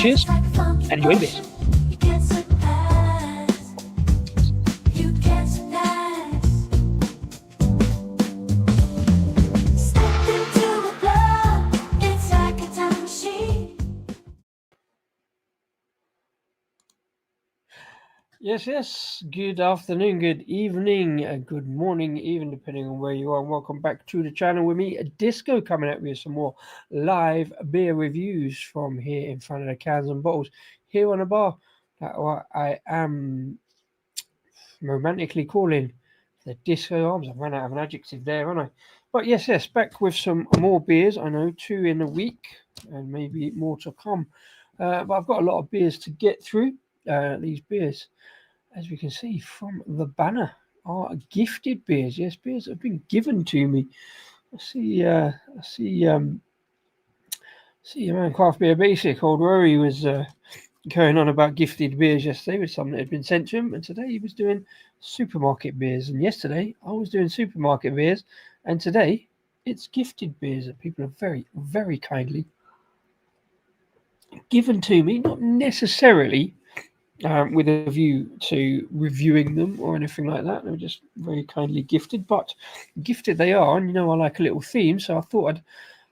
cheers and enjoy the beers. Yes. Good afternoon, good evening, good morning, even depending on where you are. And welcome back to the channel with me, Disco, coming at you with some more live beer reviews from here in front of the cans and bottles here on the bar that I am romantically calling the Disco Arms. I've run out of an adjective there, haven't I? But yes, back with some more beers. I know 2 in a week and maybe more to come. But I've got a lot of beers to get through. These beers, as we can see from the banner, are gifted beers. Yes, beers that have been given to me. I see your man Craft Beer Basic, old Rory, was going on about gifted beers yesterday with some that had been sent to him, and today he was doing supermarket beers. And yesterday I was doing supermarket beers, and today it's gifted beers that people have very, very kindly given to me, not necessarily with a view to reviewing them or anything like that. They were just very kindly gifted, but gifted they are. And I like a little theme, so I thought I'd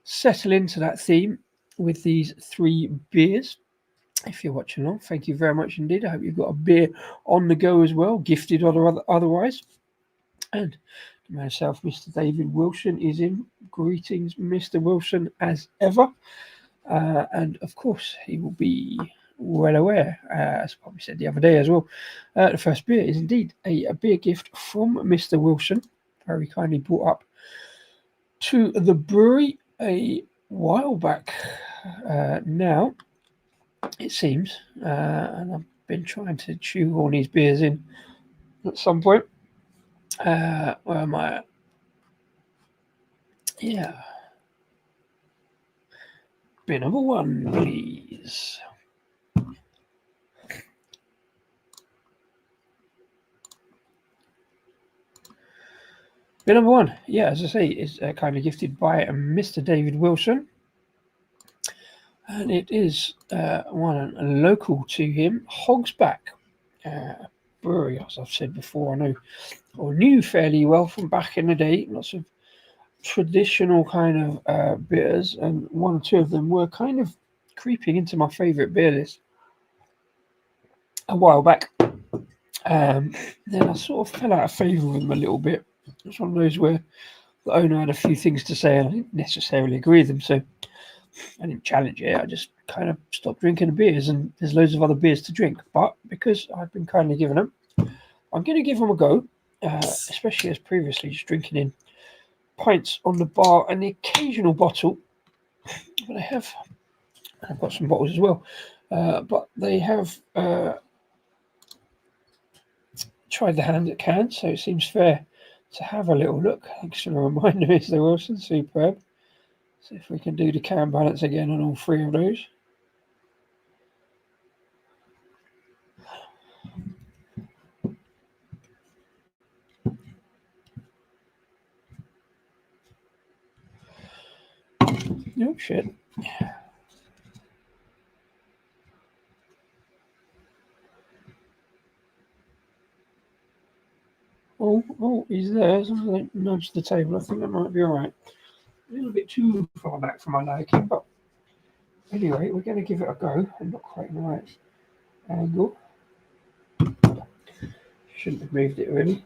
settle into that theme with these 3 beers. If you're watching along, thank you very much indeed. I hope you've got a beer on the go as well, gifted or otherwise. And myself, Mr. David Wilson, is in. Greetings, Mr. Wilson, as ever. And of course, he will be well aware, as I probably said the other day as well. The first beer is indeed a beer gift from Mr. Wilson, very kindly brought up to the brewery a while back now, it seems. And I've been trying to chew all these beers in at some point. Where am I? Yeah. Beer number 1, please. Beer number 1, as I say, is kindly gifted by Mr. David Wilson. And it is one local to him, Hogs Brewery, as I've said before, I know, or knew fairly well from back in the day. Lots of traditional kind of beers, and 1 or 2 of them were kind of creeping into my favourite beer list a while back. Then I sort of fell out of favour with them a little bit. It's one of those where the owner had a few things to say and I didn't necessarily agree with them, so I didn't challenge it. I just kind of stopped drinking the beers, and there's loads of other beers to drink. But because I've been kindly given them, I'm going to give them a go, especially as previously just drinking in pints on the bar and the occasional bottle. But I've got some bottles as well, but they have tried the hand at cans, so it seems fair to have a little look. Thanks for the reminder, Mr. Wilson. Superb. See if we can do the can balance again on all 3 of those. Oh, shit. Oh, he's there. As long as I nudge the table, I think that might be all right. A little bit too far back for my liking, but anyway, we're going to give it a go. I'm not quite in the right angle. Shouldn't have moved it really.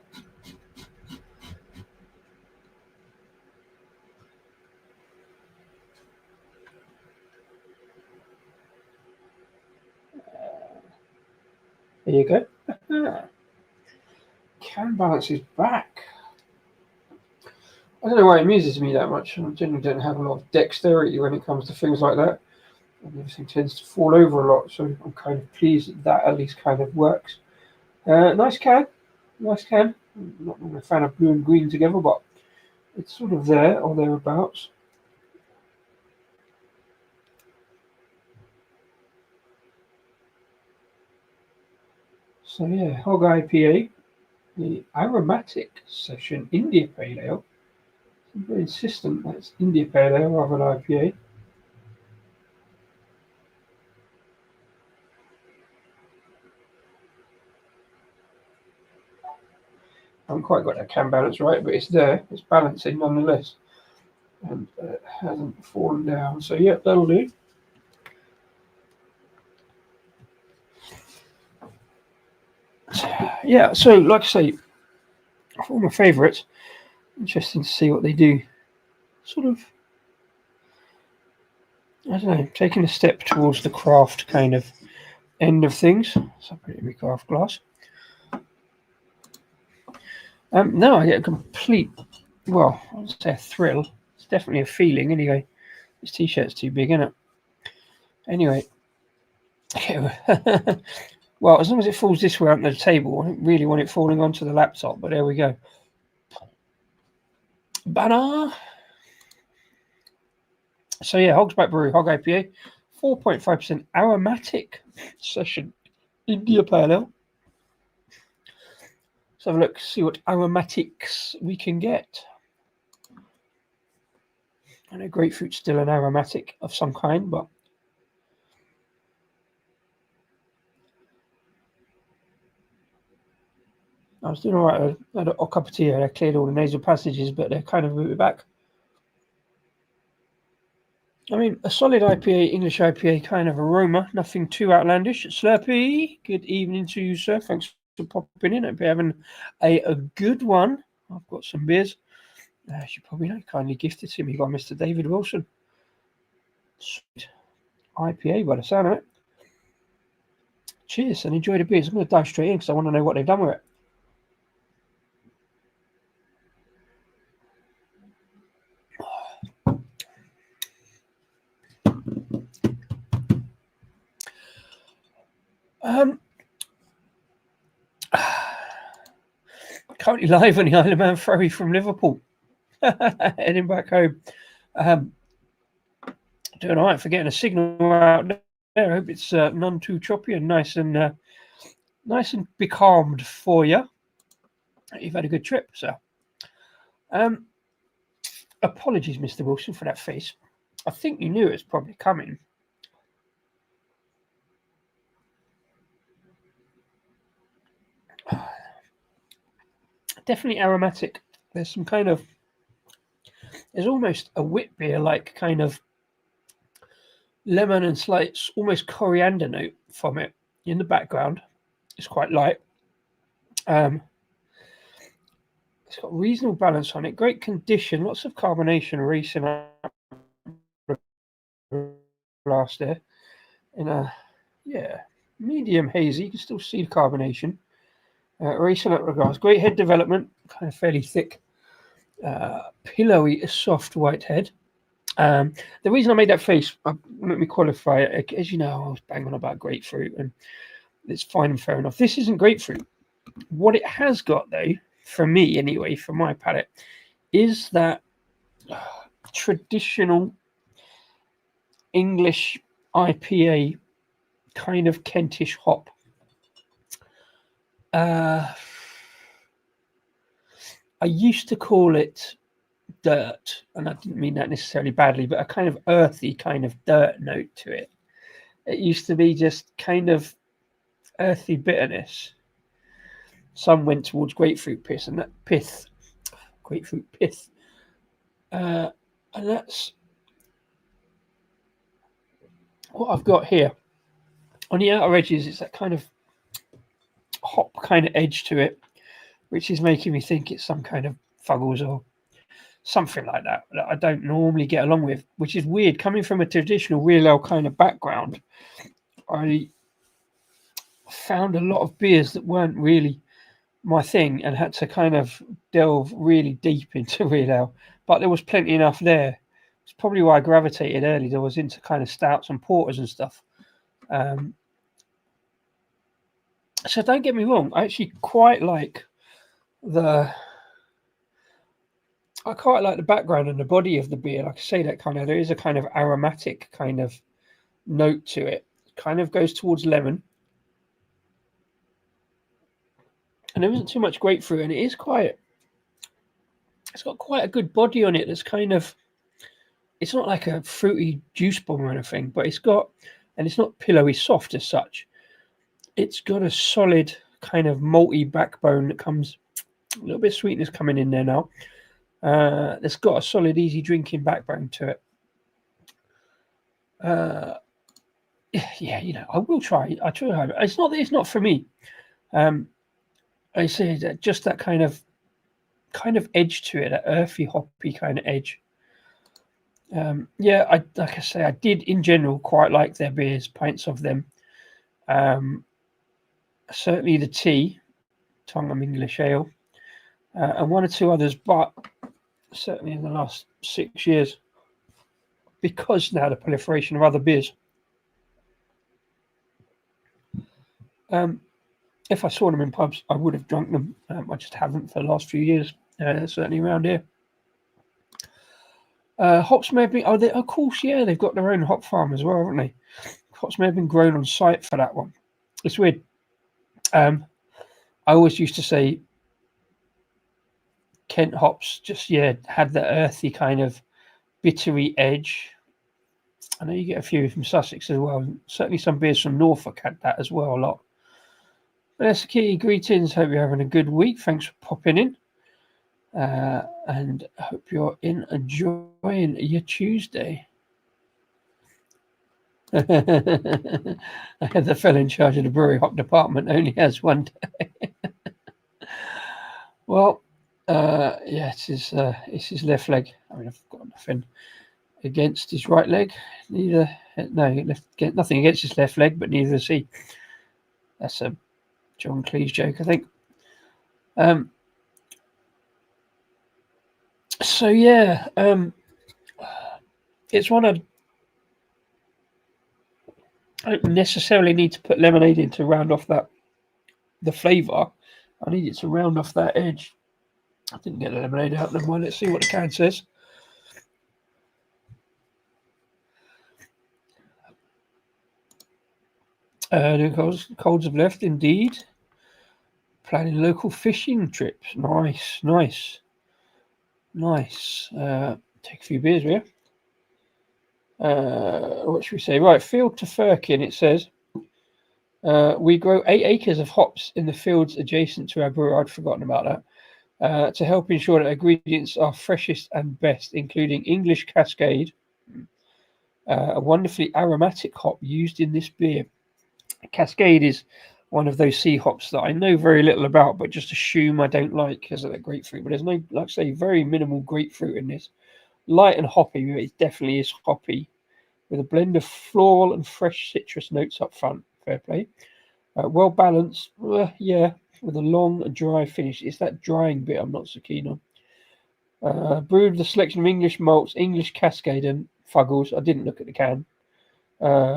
There you go. Can balance is back. I don't know why it amuses me that much. I generally don't have a lot of dexterity when it comes to things like that. And everything tends to fall over a lot, so I'm kind of pleased that at least kind of works. Nice can. I'm not really a fan of blue and green together, but it's sort of there or thereabouts. So yeah, Hog IPA, the Aromatic session India Pale Ale. I'm very insistent that it's India Pale Ale rather than IPA. haven't quite got that can balance right, but it's there. It's balancing nonetheless, and it hasn't fallen down. So yeah, that'll do. Yeah, so like I say, all my favourites. Interesting to see what they do. Sort of, I don't know, taking a step towards the craft kind of end of things. So I put it in my craft glass. Now I get a complete, well, I would say a thrill. It's definitely a feeling anyway. This t-shirt's too big, isn't it? Anyway. Well, as long as it falls this way onto the table, I don't really want it falling onto the laptop, but there we go. Banner. So yeah, Hogs Brewery, Hog IPA, 4.5% aromatic session, India Pale Ale. Let's have a look, see what aromatics we can get. I know grapefruit's still an aromatic of some kind, but I was doing all right. I had a cup of tea. I cleared all the nasal passages, but they're kind of rooted back. I mean, a solid IPA, English IPA kind of aroma, nothing too outlandish. Slurpee, good evening to you, sir. Thanks for popping in. Hope you're having a good one. I've got some beers. As you probably know, kindly gifted to me by Mr. David Wilson. Sweet IPA by the sound of it. Cheers and enjoy the beers. I'm going to dive straight in because I want to know what they've done with it. Currently live on the Isle of Man ferry from Liverpool. Heading back home. Doing all right for getting a signal out there. I hope it's none too choppy and nice and becalmed for you. You've had a good trip, sir. Apologies, Mr. Wilson, for that face. I think you knew it was probably coming. Definitely aromatic. There's some kind of, there's almost a wit beer like kind of lemon and slight almost coriander note from it in the background. It's quite light. It's got reasonable balance on it, great condition, lots of carbonation racing up the glass there. In a medium hazy, you can still see the carbonation. Racing up the glass, great head development, kind of fairly thick, pillowy, soft white head. The reason I made that face, let me qualify it. As you know, I was banging on about grapefruit, and it's fine and fair enough. This isn't grapefruit. What it has got, though, for me anyway, for my palate, is that traditional English IPA kind of Kentish hop. I used to call it dirt, and I didn't mean that necessarily badly, but a kind of earthy kind of dirt note to it. It used to be just kind of earthy bitterness. Some went towards grapefruit pith, and grapefruit pith, and that's what I've got here. On the outer edges, it's that kind of hop kind of edge to it, which is making me think it's some kind of Fuggles or something like that I don't normally get along with, which is weird. Coming from a traditional real ale kind of background, I found a lot of beers that weren't really my thing and had to kind of delve really deep into real ale, but there was plenty enough there. It's probably why I gravitated early. There was into kind of stouts and porters and stuff. So don't get me wrong, I actually quite like the background and the body of the beer. Like I say, that kind of, there is a kind of aromatic kind of note to it. It kind of goes towards lemon. And there isn't too much grapefruit, and it's got quite a good body on it. That's kind of, it's not like a fruity juice bomb or anything, but it's got, and it's not pillowy soft as such. It's got a solid kind of malty backbone that comes A little bit of sweetness coming in there now. It's got a solid, easy drinking backbone to it. Yeah, I will try. I try. It's not for me. I say that just that kind of edge to it, that earthy, hoppy kind of edge. Yeah, like I say, I did in general quite like their beers, pints of them. Certainly the tea, Tongham English Ale, and one or two others, but certainly in the last 6 years, because now the proliferation of other beers. If I saw them in pubs, I would have drunk them. I just haven't for the last few years, certainly around here. Hops may have been, of course, yeah, they've got their own hop farm as well, haven't they? Hops may have been grown on site for that one. It's weird. I always used to say Kent hops just, had that earthy kind of bittery edge. I know you get a few from Sussex as well. Certainly some beers from Norfolk had that as well a lot. That's key. Greetings. Hope you're having a good week. Thanks for popping in. And I hope you're enjoying your Tuesday. I had the fellow in charge of the brewery hop department only has one day. Well, it's his left leg. I mean, I've got nothing against his right leg. Nothing against his left leg, but neither does he. That's a John Cleese joke, I think. So yeah, it's one I don't necessarily need to put lemonade in to round off the flavour. I need it to round off that edge. I didn't get the lemonade out. Never mind. Let's see what the can says. Colds have left, indeed. Planning local fishing trips. Nice. Take a few beers here. What should we say? Right, field to Firkin, it says. We grow 8 acres of hops in the fields adjacent to our brewery. I'd forgotten about that. To help ensure that ingredients are freshest and best, including English Cascade, a wonderfully aromatic hop used in this beer. Cascade is one of those sea hops that I know very little about, but just assume I don't like because of that grapefruit. But there's no, like I say, very minimal grapefruit in this. Light and hoppy, but it definitely is hoppy, with a blend of floral and fresh citrus notes up front. Fair play. Well balanced, yeah, with a long, dry finish. It's that drying bit I'm not so keen on. Brewed with a selection of English malts, English Cascade, and Fuggles. I didn't look at the can.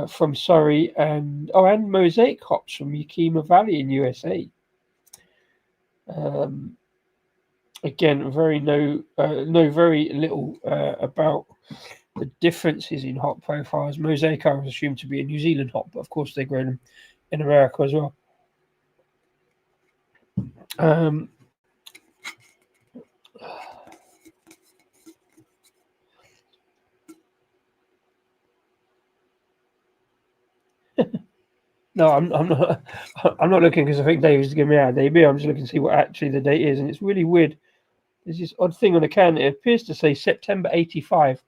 From Surrey and Mosaic hops from Yakima Valley in USA. Again, know very little about the differences in hop profiles. Mosaic I was assumed to be a New Zealand hop, but of course they grow them in America as well. No, I'm not. I'm not looking because I think David's giving me out a debut. I'm just looking to see what actually the date is, and it's really weird. There's this odd thing on the can. It appears to say September 85.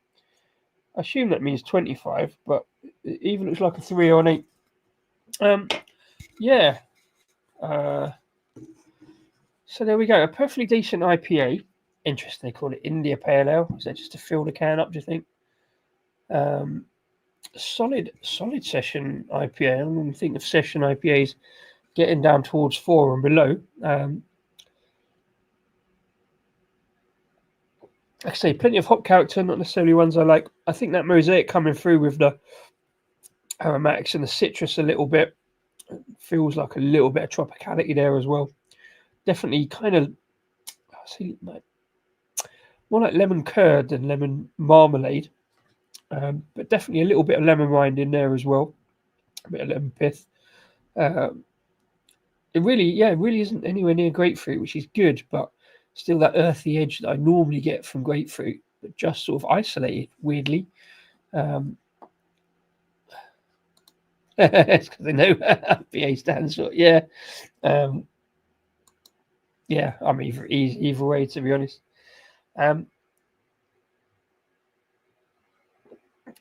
I assume that means 25, but it even looks like a 3 or an 8. Yeah. So there we go. A perfectly decent IPA. Interesting. They call it India Pale Ale. Is that just to fill the can up? Do you think? Solid session IPA. I don't think of session IPAs getting down towards 4 and below. Like I say, plenty of hop character, not necessarily ones I like. I think that Mosaic coming through with the aromatics and the citrus a little bit feels like a little bit of tropicality there as well. Definitely kind of, more like lemon curd than lemon marmalade, but definitely a little bit of lemon rind in there as well. A bit of lemon pith. It really isn't anywhere near grapefruit, which is good, but still that earthy edge that I normally get from grapefruit, but just sort of isolated weirdly. It's because they know PA stands for, yeah. Yeah, I'm either way, to be honest.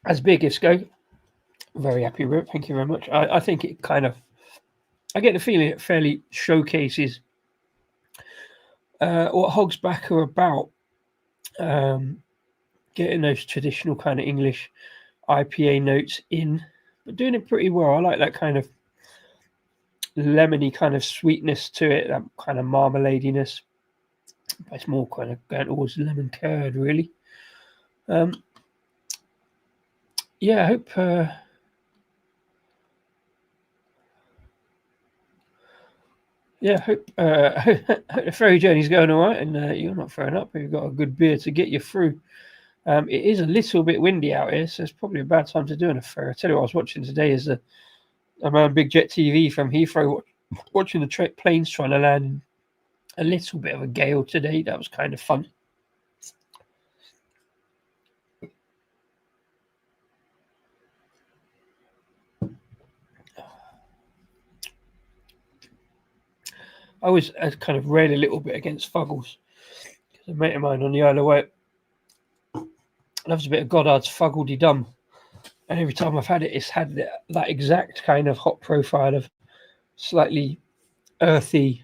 As beer gifts go, very happy with it. Thank you very much. I think it kind of, I get the feeling it fairly showcases what Hogs back are about. Getting those traditional kind of English IPA notes in, but doing it pretty well. I like that kind of lemony kind of sweetness to it, that kind of marmaladiness. But it's more kind of going towards lemon curd, really. Yeah, I hope. Yeah, hope the ferry journey's going all right, and you're not throwing up. You've got a good beer to get you through. It is a little bit windy out here, so it's probably a bad time to do on a ferry. I tell you what, I was watching today is I'm on Big Jet TV from Heathrow, watching the planes trying to land. A little bit of a gale today. That was kind of fun. I was kind of railed a little bit against Fuggles. A mate of mine on the Isle of Wight loves a bit of Goddard's Fuggledy Dum. And every time I've had it, it's had that exact kind of hot profile of slightly earthy.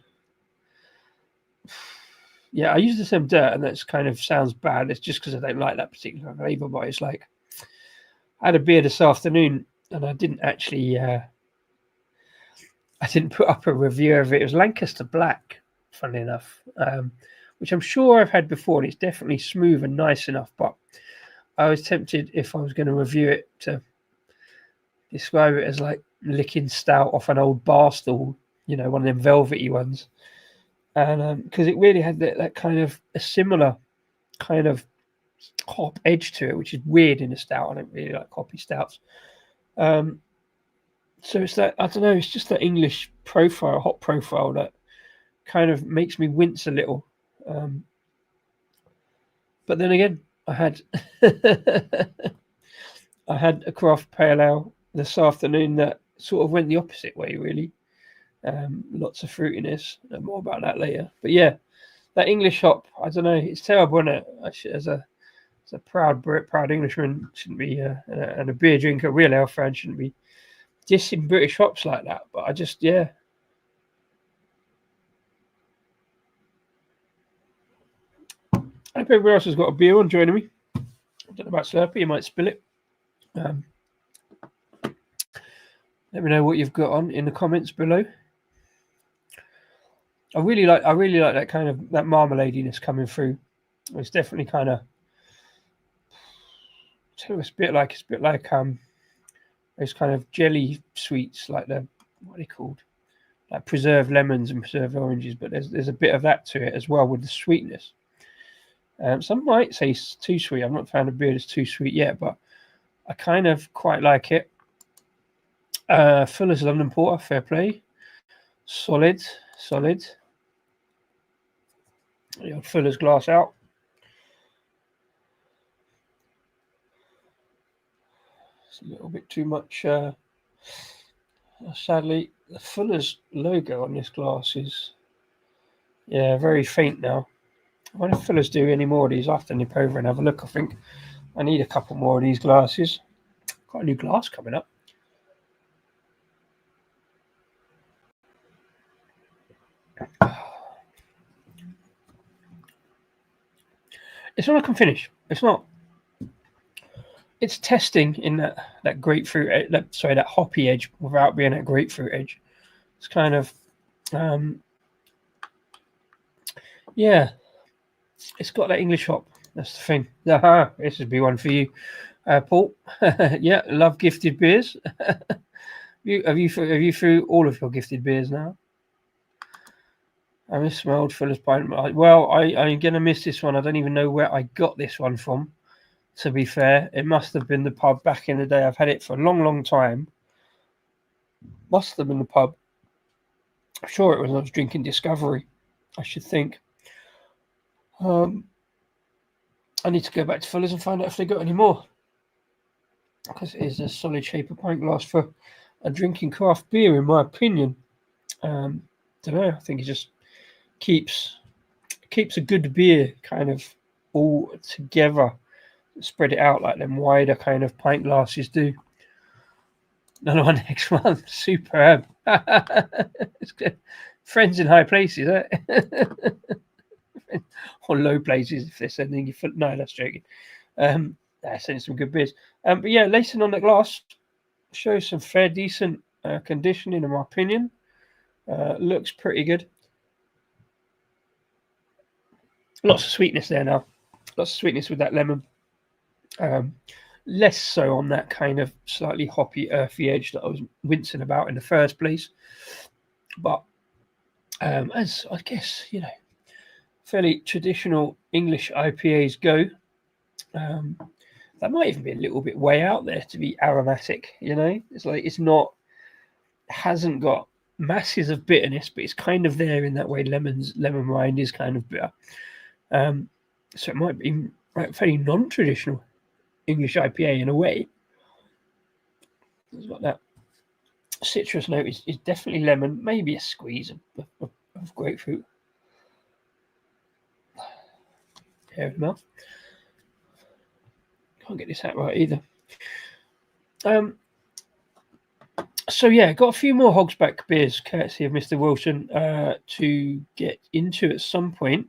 Yeah, I use the same dirt, and that's kind of sounds bad. It's just because I don't like that particular flavour, but it's like I had a beer this afternoon, and I didn't actually. I didn't put up a review of it. It was Lancaster Black, funnily enough, which I'm sure I've had before, and it's definitely smooth and nice enough. But I was tempted, if I was going to review it, to describe it as like licking stout off an old bar stool, one of them velvety ones. And because it really had that kind of a similar kind of hop edge to it, which is weird in a stout. I don't really like hoppy stouts. So it's that, I don't know, it's just that English profile, hop profile that kind of makes me wince a little. But then again, I had I had a craft pale ale this afternoon that sort of went the opposite way, really. Lots of fruitiness. More about that later. But yeah, that English hop, I don't know, it's terrible, isn't it? As a proud Englishman, shouldn't be, and a beer drinker, real ale fan, shouldn't be dissing British hops like that. But I just, yeah. I hope everyone else has got a beer on joining me. I don't know about Slurpee, you might spill it. Let me know what you've got on in the comments below. I really like that kind of that marmaladiness coming through. It's definitely kind of, it's a bit like those kind of jelly sweets, like what are they called? Like preserved lemons and preserved oranges, but there's a bit of that to it as well with the sweetness. Some might say it's too sweet. I've not found a beer that's too sweet yet, but I kind of quite like it. Fuller's London Porter, fair play. Solid. The old Fuller's glass out. It's a little bit too much. Sadly, the Fuller's logo on this glass is, very faint now. I wonder if Fuller's do any more of these. I have to nip over and have a look. I think I need a couple more of these glasses. Got a new glass coming up. It's not I can finish. It's not. It's testing in that grapefruit, that hoppy edge without being that grapefruit edge. It's kind of, it's got that English hop. That's the thing. This would be one for you, Paul. Yeah, love gifted beers. Have you through all of your gifted beers now? I misspelled Fuller's Pint. Well, I'm going to miss this one. I don't even know where I got this one from, to be fair. It must have been the pub back in the day. I've had it for a long, long time. Must have been the pub. I'm sure it was when I was drinking Discovery, I should think. I need to go back to Fuller's and find out if they got any more, because it is a solid shape of pint glass for a drinking craft beer, in my opinion. Don't know. I think it's just keeps a good beer kind of all together. Spread it out like them wider kind of pint glasses do. Another one next month. Superb. Friends in high places, eh? Or low places if they're sending you. No, that's joking. They're sending some good beers. But yeah, lacing on the glass shows some fair decent conditioning, in my opinion. Looks pretty good. Lots of sweetness there now. Lots of sweetness with that lemon. Less so on that kind of slightly hoppy, earthy edge that I was wincing about in the first place. But as I guess, fairly traditional English IPAs go, that might even be a little bit way out there to be aromatic. It's like hasn't got masses of bitterness, but it's kind of there in that way. Lemon rind is kind of bitter. So it might be fairly non-traditional English IPA in a way. It's got that citrus note is definitely lemon, maybe a squeeze of grapefruit. Air of the mouth. Can't get this out right either. So yeah, got a few more Hogsback beers, courtesy of Mr. Wilson, to get into at some point.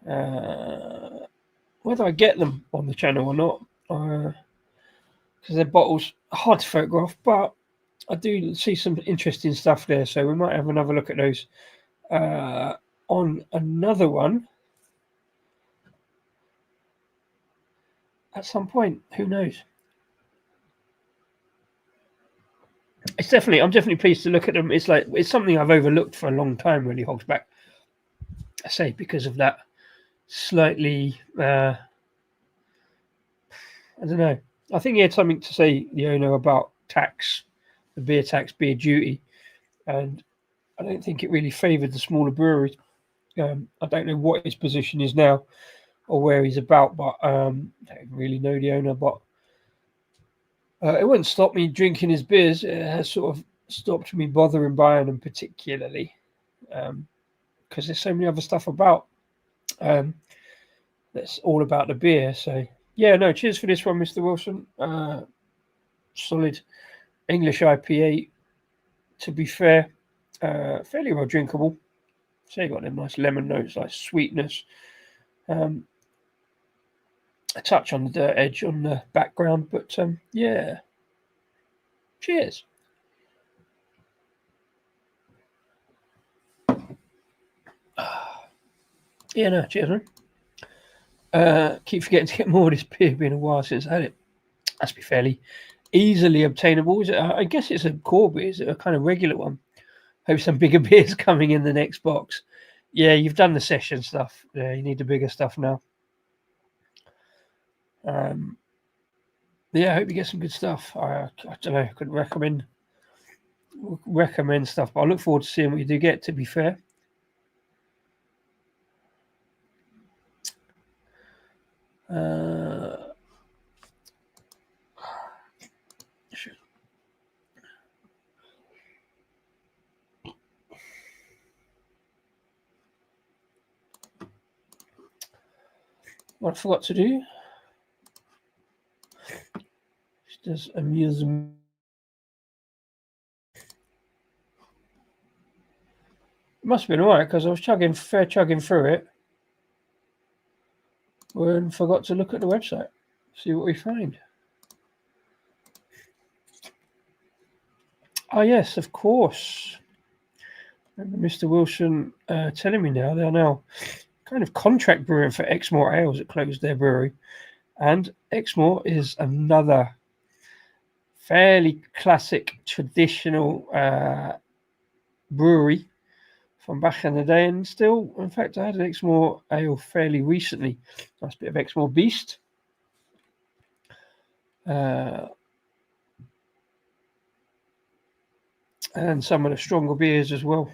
Whether I get them on the channel or not, because their bottles are hard to photograph, but I do see some interesting stuff there, so we might have another look at those on another one at some point. Who knows? I'm definitely pleased to look at them. It's something I've overlooked for a long time, really, Hogsback. I say because of that slightly, I don't know. I think he had something to say, the owner, about tax, the beer tax, beer duty, and I don't think it really favoured the smaller breweries. I don't know what his position is now or where he's about, but I don't really know the owner. But it wouldn't stop me drinking his beers. It has sort of stopped me bothering buying them, particularly because there's so many other stuff about that's all about the beer. So yeah, no, cheers for this one, Mr. Wilson. Solid English IPA, to be fair, fairly well drinkable. So you got them nice lemon notes, like sweetness, a touch on the dirt edge on the background, but yeah, cheers. Yeah, no, cheers, man. Keep forgetting to get more of this beer. Been a while since I had it. That's be fairly easily obtainable. Is it? I guess it's a core beer. Is it a kind of regular one? Hope some bigger beers coming in the next box. Yeah, you've done the session stuff. Yeah, you need the bigger stuff now. Yeah, I hope you get some good stuff. I don't know. I could recommend stuff, but I look forward to seeing what you do get. To be fair. What I forgot to do. Just amuse me. It must have been alright because I was chugging through it and forgot to look at the website, see what we find. Oh yes, of course. Remember Mr. Wilson telling me now they're now kind of contract brewing for Exmoor Ales that closed their brewery, and Exmoor is another fairly classic traditional brewery from back in the day, and still, in fact, I had an Exmoor Ale fairly recently. Nice bit of Exmoor Beast. And some of the stronger beers as well.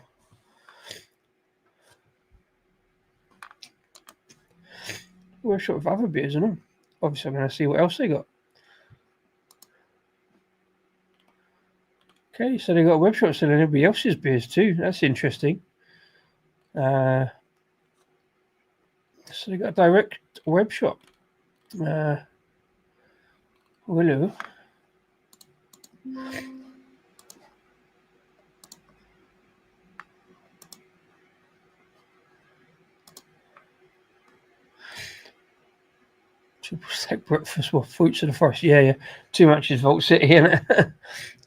We're short of other beers and all. Obviously, I'm going to see what else they got. Okay, so they got a web shop selling everybody else's beers too. That's interesting. So they got a direct web shop. Hello. Triple stack breakfast with fruits of the forest. Yeah. Too much is Vault City, isn't it?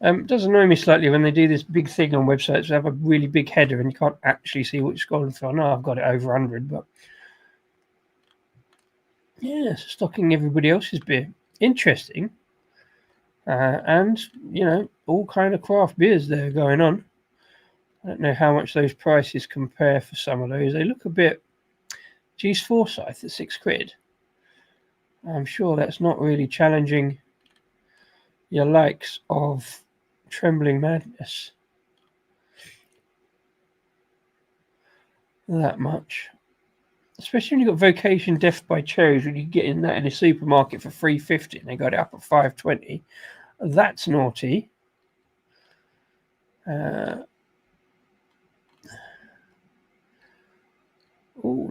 It does annoy me slightly when they do this big thing on websites. They have a really big header and you can't actually see what you're scrolling through. I know I've got it over 100, but yeah, stocking everybody else's beer. Interesting. And, all kind of craft beers there going on. I don't know how much those prices compare for some of those. They look a bit... Geez, Forsyth at £6. I'm sure that's not really challenging your likes of Trembling Madness that much. Especially when you've got Vocation Death by Cherries, when you get in that in a supermarket for $3.50 and they got it up at $5.20. That's naughty. They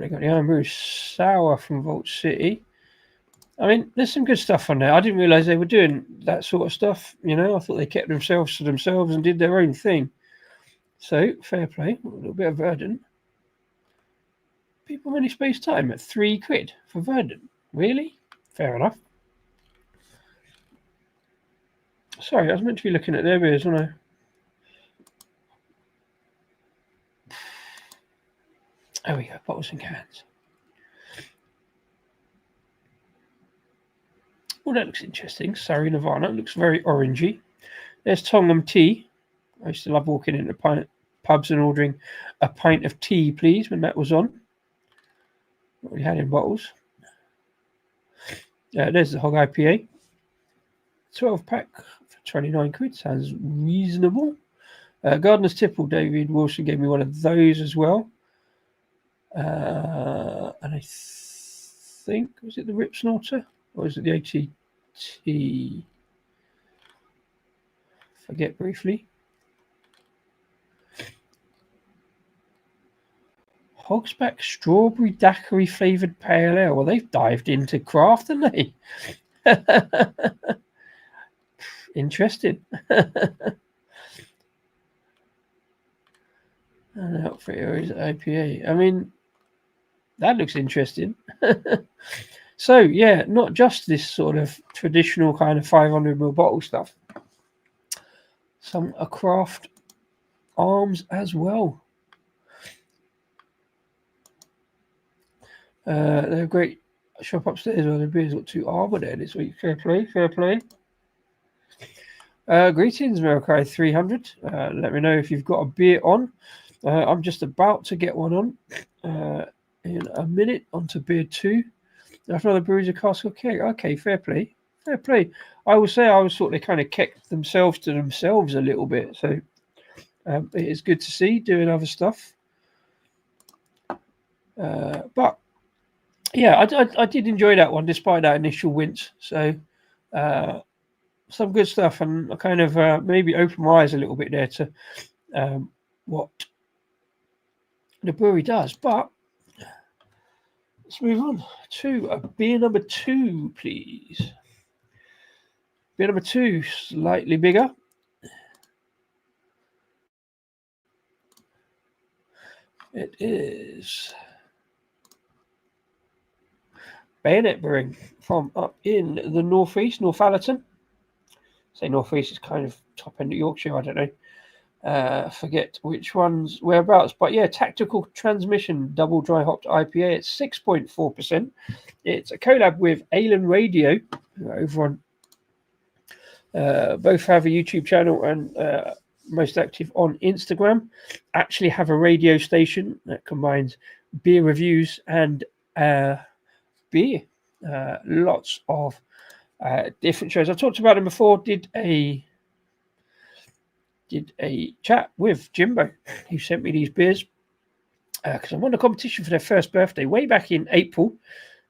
got the Iron Brew Sour from Vault City. I mean, there's some good stuff on there. I didn't realise they were doing that sort of stuff. I thought they kept themselves to themselves and did their own thing. So, fair play. A little bit of Verdant. People Many Space Time at £3 for Verdant. Really? Fair enough. Sorry, I was meant to be looking at their beers, wasn't I? There we go, bottles and cans. Oh, that looks interesting. Surrey Nirvana. Looks very orangey. There's Tongham Tea. I used to love walking into pubs and ordering a pint of tea, please, when that was on. What we had in bottles. There's the Hog IPA. 12-pack for £29. Sounds reasonable. Gardener's Tipple. David Wilson gave me one of those as well. And I think, was it the Rip Snorter? Or was it the ATT? Forget briefly. Hogsback Strawberry Daiquiri Flavoured Pale Ale. Well, they've dived into craft, haven't they? Interesting. And outfitter is IPA. I mean, that looks interesting. So, yeah, not just this sort of traditional kind of 500ml bottle stuff. Some craft arms as well. They're a great shop upstairs where the beer's got 2 Arbor there this week. Fair play. Greetings, Mirakai 300. Let me know if you've got a beer on. I'm just about to get one on in a minute. Onto beer 2. After another brewery's a cask of keg. Okay, fair play. I will say I was thought they kind of kept themselves to themselves a little bit. So it is good to see doing other stuff. But yeah, I did enjoy that one despite that initial wince. So some good stuff, and I kind of maybe opened my eyes a little bit there to what the brewery does. But let's move on to beer number 2, please. Beer number 2, slightly bigger. It is Bayoney Brewing from up in the northeast, Northallerton. Say northeast is kind of top end of Yorkshire, I don't know. Forget which ones, whereabouts. But yeah, Tactical Transmission Double Dry Hopped IPA at 6.4%. It's a collab with Alan Radio over on. Both have a YouTube channel and most active on Instagram. Actually have a radio station that combines beer reviews and beer. Lots of different shows. I've talked about them before. Did a chat with Jimbo, who sent me these beers because I won a competition for their first birthday way back in April.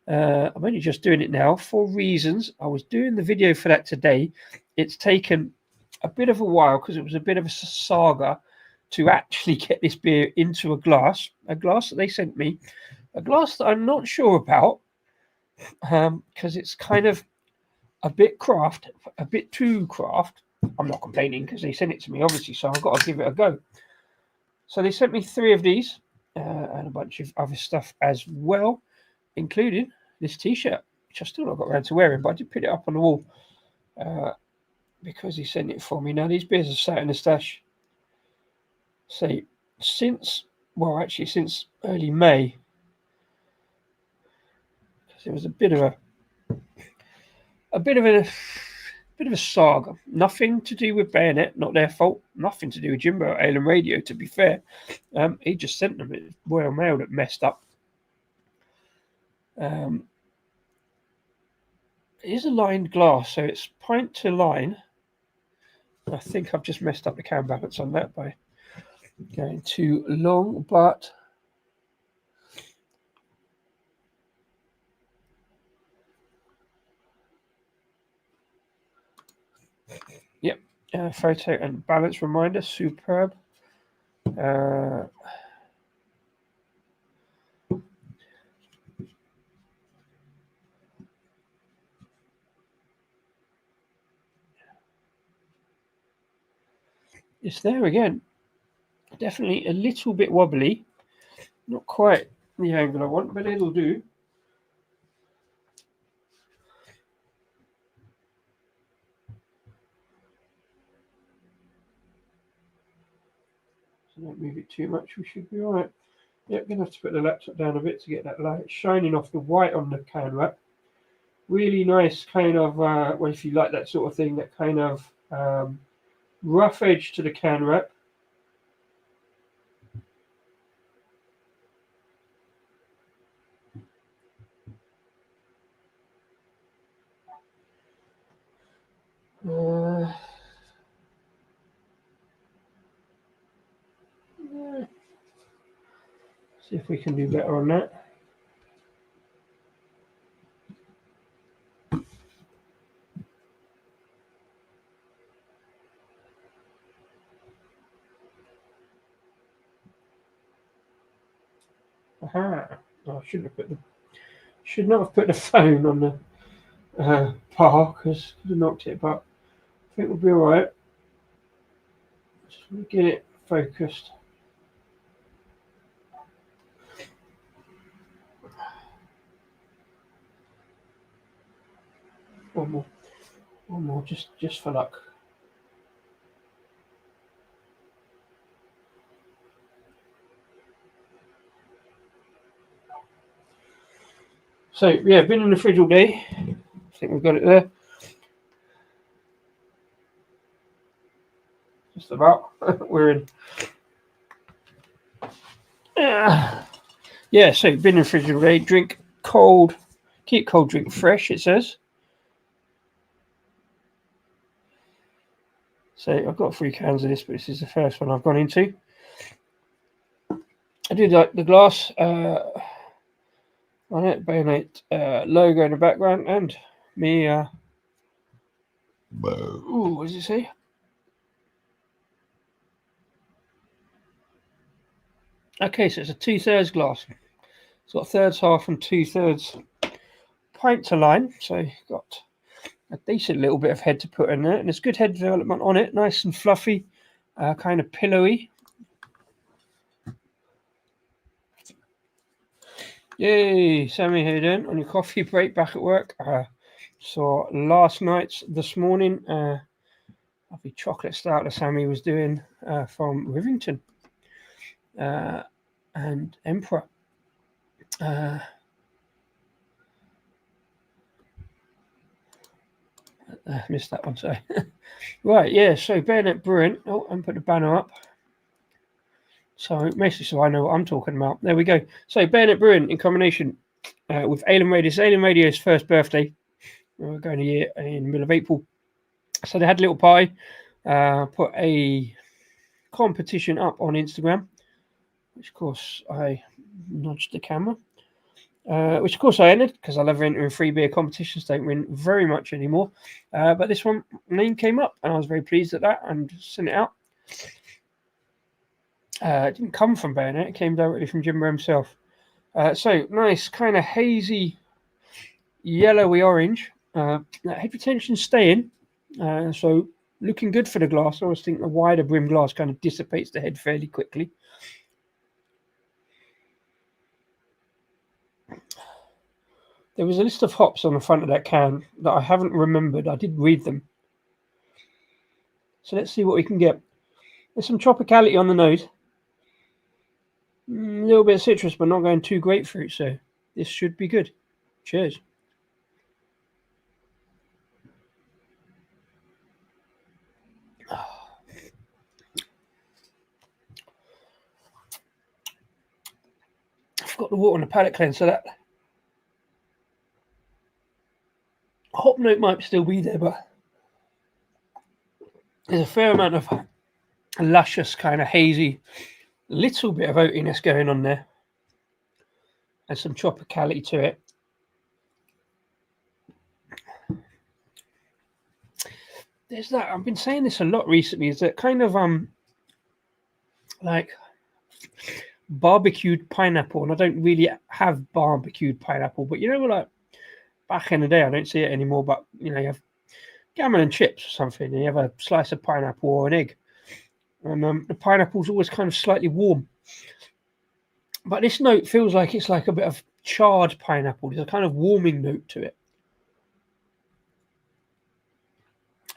I'm only just doing it now for reasons. I was doing the video for that today. It's taken a bit of a while because it was a bit of a saga to actually get this beer into a glass that they sent me, a glass that I'm not sure about, because it's kind of a bit craft, a bit too craft. I'm not complaining because they sent it to me, obviously, so I've got to give it a go. So they sent me 3 of these and a bunch of other stuff as well, including this T-shirt, which I still not got around to wearing, but I did put it up on the wall because he sent it for me. Now, these beers are sat in the stash, say, since early May. It was a bit of a saga. Nothing to do with Bayonet, not their fault. Nothing to do with Jimbo Ale and Radio, to be fair. He just sent them. It was Royal Mail that messed up. It is a lined glass, so it's pint to line. I think I've just messed up the can balance on that by going too long, but yep, photo and balance reminder, superb. It's there again. Definitely a little bit wobbly. Not quite the angle I want, but it'll do. So don't move it too much. We should be all right. Yep, going to have to put the laptop down a bit to get that light shining off the white on the can wrap. Really nice kind of, well, if you like that sort of thing, that kind of rough edge to the can wrap. Yeah. See if we can do better on that. Aha! Oh, I should not have put the phone on the bar because I knocked it, but I think we'll be all right. Just get it focused. One more, just for luck. So yeah, been in the fridge all day. I think we've got it there. Just about. We're in. Yeah, so been in the fridge all day. Drink cold. Keep cold, drink fresh, it says. So I've got 3 cans of this, but this is the first one I've gone into. I did like the glass on it, Bayoney logo in the background, and me. Ooh, what does it say? Okay, so it's a 2/3 glass. It's got 1/3 half and 2/3 pint to line, so got a decent little bit of head to put in there, and there's good head development on it, nice and fluffy, kind of pillowy. Yay, Sammy, how you doing? On your coffee break back at work? Saw last night's this morning, lovely chocolate stout that Sammy was doing from Rivington and Emperor. Missed that one, sorry. Right, yeah, so Bayonet Brewing. Oh, and put the banner up. So, basically, so I know what I'm talking about. There we go. So, Bayonet Brewing in combination with Alien Radio. It's Alien Radio's first birthday. We're going a year in the middle of April. So, they had a little pie, put a competition up on Instagram, which, of course, I nudged the camera. Which of course I entered because I love entering free beer competitions. Don't win very much anymore, but this one name came up and I was very pleased at that and sent it out. It didn't come from Bayoney, it came directly from Jimbo himself. So nice, kind of hazy, yellowy orange. That head retention staying, so looking good for the glass. I always think the wider brim glass kind of dissipates the head fairly quickly. There was a list of hops on the front of that can that I haven't remembered. I did read them. So let's see what we can get. There's some tropicality on the nose. A little bit of citrus, but not going too grapefruit, so this should be good. Cheers. I've got the water on the palate cleanse, so that hop note might still be there, but there's a fair amount of luscious, kind of hazy, little bit of oatiness going on there, and some tropicality to it. There's that. I've been saying this a lot recently. Is that kind of like barbecued pineapple, and I don't really have barbecued pineapple, but you know, like back in the day, I don't see it anymore. But you know, you have gammon and chips or something, and you have a slice of pineapple or an egg, and the pineapple's always kind of slightly warm. But this note feels like it's like a bit of charred pineapple. There's a kind of warming note to it,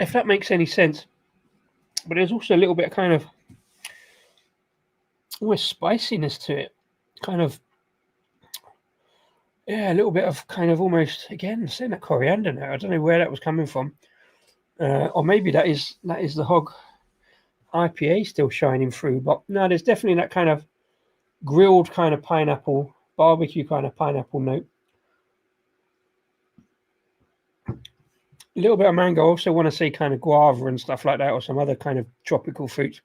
if that makes any sense. But there's also a little bit of kind of almost spiciness to it, kind of, yeah, a little bit of kind of almost, again, saying that coriander now. I don't know where that was coming from, or maybe that is the Hog IPA still shining through. But no, there's definitely that kind of grilled kind of pineapple, barbecue kind of pineapple note. A little bit of mango. I also want to say kind of guava and stuff like that, or some other kind of tropical fruit.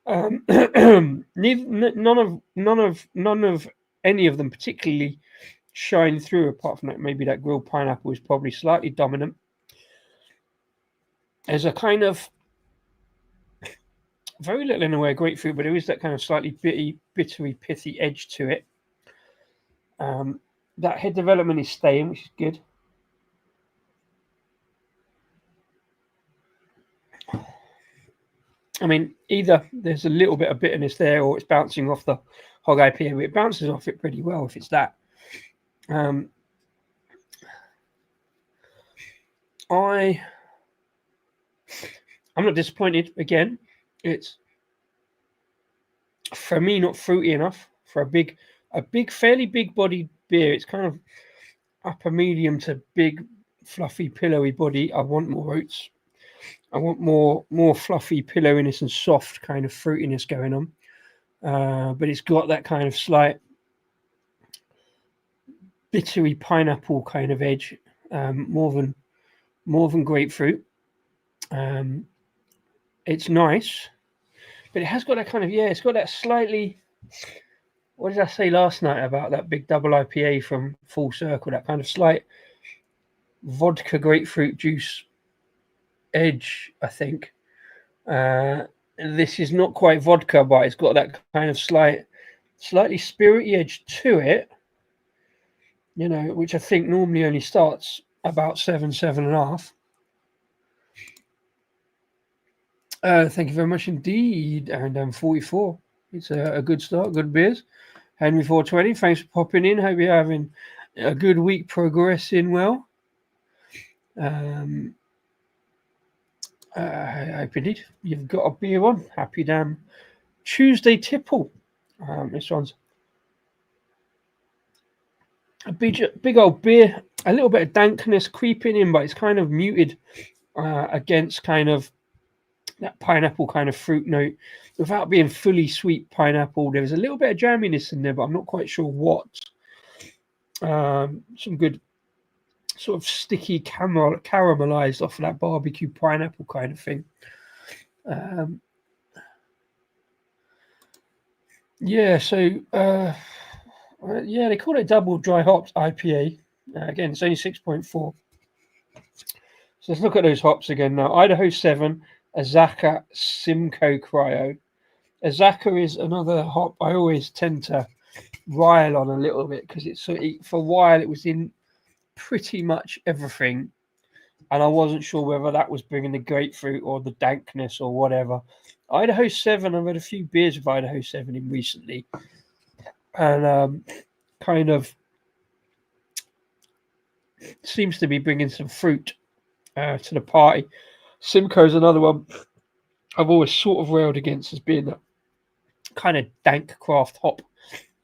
None of any of them particularly shine through, apart from that maybe that grilled pineapple is probably slightly dominant. There's a kind of very little in the way of grapefruit, but there is that kind of slightly bittery, pithy edge to it. That head development is staying, which is good. I mean, either there's a little bit of bitterness there, or it's bouncing off the Hog IPA. It bounces off it pretty well if it's that. I'm not disappointed. Again, it's for me not fruity enough for a fairly big bodied beer. It's kind of upper medium to big, fluffy, pillowy body. I want more oats. I want more fluffy pillowiness and soft kind of fruitiness going on. But it's got that kind of slight bittery pineapple kind of edge, more than grapefruit. It's nice, but it has got that kind of, it's got that slightly, what did I say last night about that big double IPA from Full Circle, that kind of slight vodka grapefruit juice edge, I think. This is not quite vodka, but it's got that kind of slightly spirity edge to it, you know, which I think normally only starts about 7.5. Thank you very much indeed. And 44. It's a good start, good beers. Henry 420, thanks for popping in. Hope you're having a good week, progressing well. I hope indeed you've got a beer on. Happy damn Tuesday Tipple. This one's a big old beer. A little bit of dankness creeping in, but it's kind of muted against kind of that pineapple kind of fruit note without being fully sweet pineapple. There's a little bit of jamminess in there, but I'm not quite sure what. Some good sort of sticky caramelized off of that barbecue pineapple kind of thing. They call it double dry hops IPA. Again, it's only 6.4. So let's look at those hops again now. Idaho 7, Azaka Simcoe Cryo, Azaka is another hop I always tend to rile on a little bit because it's for a while it was in pretty much everything, and I wasn't sure whether that was bringing the grapefruit or the dankness or whatever. Idaho 7, I've had a few beers with Idaho 7 in recently, and kind of seems to be bringing some fruit to the party. Simcoe's another one I've always sort of railed against as being that kind of dank craft hop.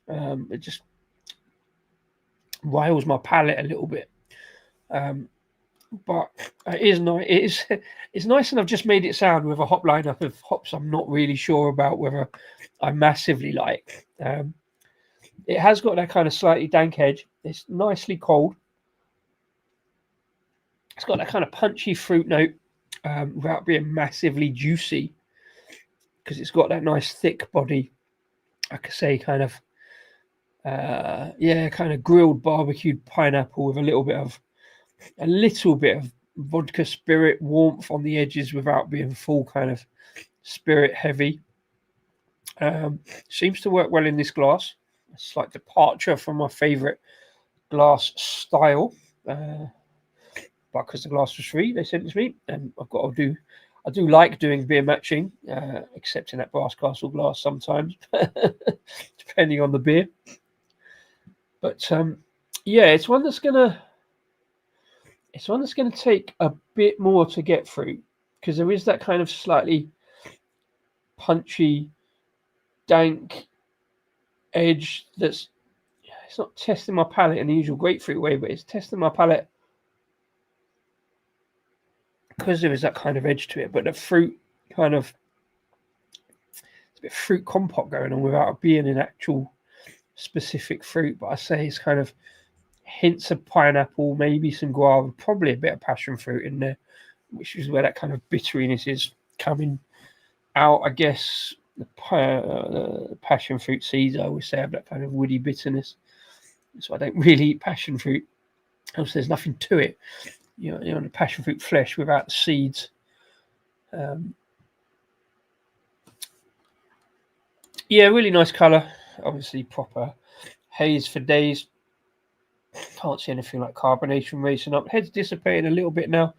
It just riles my palate a little bit. But it is nice. It's nice, and I've just made it sound with a hop lineup of hops I'm not really sure about whether I massively like. It has got that kind of slightly dank edge. It's nicely cold. It's got that kind of punchy fruit note without being massively juicy, because it's got that nice thick body. I could say kind of kind of grilled barbecued pineapple with a little bit of vodka spirit warmth on the edges without being full kind of spirit heavy. Seems to work well in this glass. A slight departure from my favourite glass style, but because the glass was free, they sent it to me, and I do like doing beer matching, except in that brass castle glass sometimes, depending on the beer. But it's one that's gonna take a bit more to get through, because there is that kind of slightly punchy, dank edge it's not testing my palate in the usual grapefruit way, but it's testing my palate because there is that kind of edge to it. But the fruit kind of, it's a bit fruit compote going on without being an actual specific fruit. But I say it's kind of hints of pineapple, maybe some guava, probably a bit of passion fruit in there, which is where that kind of bitteriness is coming out, I guess. The passion fruit seeds, I always say, have that kind of woody bitterness. So I don't really eat passion fruit. Also, there's nothing to it. You know, the passion fruit flesh without the seeds. Really nice colour. Obviously, proper haze for days. Can't see anything like carbonation racing up. Head's dissipating a little bit now,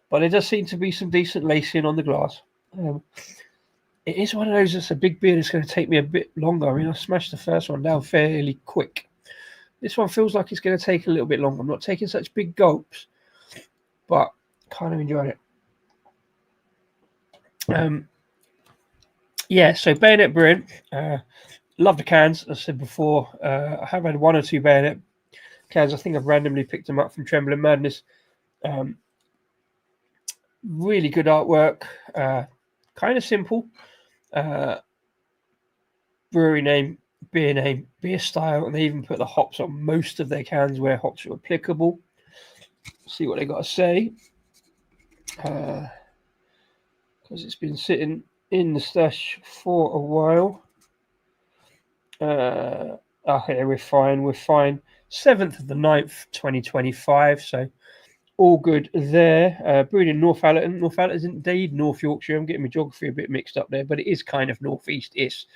but there does seem to be some decent lacing on the glass. It is one of those that's a big beer that's going to take me a bit longer. I mean, I smashed the first one down fairly quick. This one feels like it's going to take a little bit longer. I'm not taking such big gulps, but kind of enjoying it. So Bayonet Brewing. Love the cans, as I said before. I have had one or two Bayonet cans. I think I've randomly picked them up from Trembling Madness. Really good artwork. Kind of simple. Brewery name, beer style, and they even put the hops on most of their cans where hops are applicable. See what they got to say. Because it's been sitting in the stash for a while. We're fine. 7th of the 9th, 2025. So all good there. Brewed in North Allerton. North Allerton is indeed North Yorkshire. I'm getting my geography a bit mixed up there, but it is kind of northeast-ish.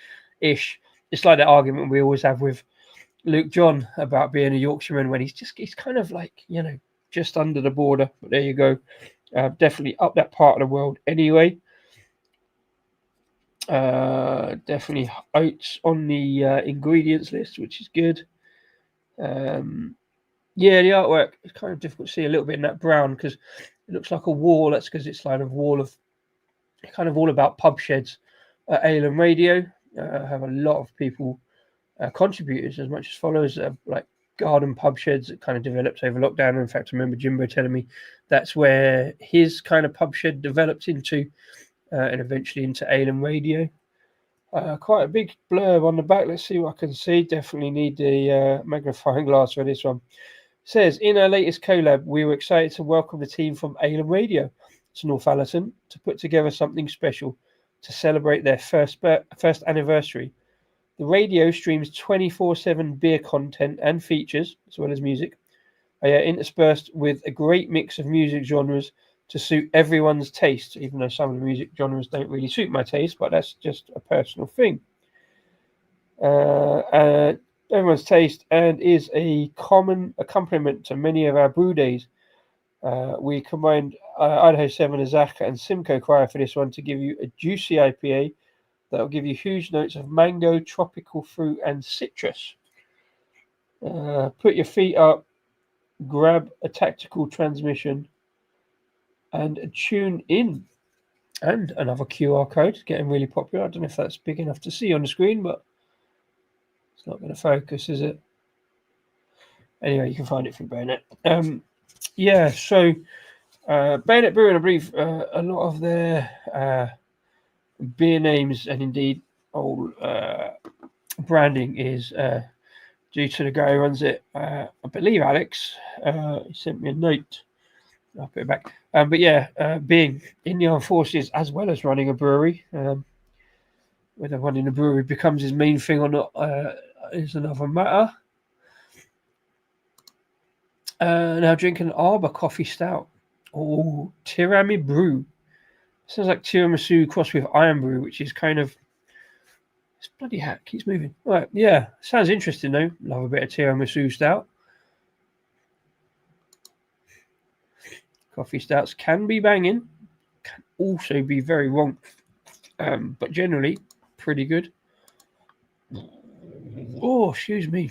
It's like that argument we always have with Luke John about being a Yorkshireman when he's kind of like, just under the border. But there you go. Definitely up that part of the world anyway. Definitely oats on the ingredients list, which is good. The artwork is kind of difficult to see a little bit in that brown because it looks like a wall. That's because it's like a wall of kind of all about pub sheds at Ale and Radio. Have a lot of people, contributors as much as followers, like garden pub sheds that kind of developed over lockdown. In fact, I remember Jimbo telling me that's where his kind of pub shed developed into, and eventually into Ale and Radio. Quite a big blurb on the back. Let's see what I can see. Definitely need the magnifying glass for this one. It says, in our latest collab, we were excited to welcome the team from Ale and Radio to North Allerton to put together something special to celebrate their first anniversary. The radio streams 24/7 beer content and features, as well as music, interspersed with a great mix of music genres to suit everyone's taste, even though some of the music genres don't really suit my taste, but that's just a personal thing. Everyone's taste, and is a common accompaniment to many of our brew days. We combined Idaho 7, Azaka, and Simcoe Cryer for this one to give you a juicy IPA that will give you huge notes of mango, tropical fruit, and citrus. Put your feet up, grab a tactical transmission, and tune in. And another QR code, getting really popular. I don't know if that's big enough to see on the screen, but it's not going to focus, is it? Anyway, you can find it through Bayonet. So Bayonet Brewing, I believe a lot of their beer names and indeed old branding is due to the guy who runs it. I believe Alex. He sent me a note. I'll put it back. But yeah, being in the armed forces as well as running a brewery, whether running a brewery becomes his main thing or not is another matter. Now drinking Arbor Coffee Stout. Oh, Tiramisu Brew. Sounds like tiramisu crossed with Iron Brew, which is kind of... This bloody hat keeps moving. Right, yeah. Sounds interesting, though. Love a bit of tiramisu stout. Coffee stouts can be banging. Can also be very wrong. But generally, pretty good. Oh, excuse me.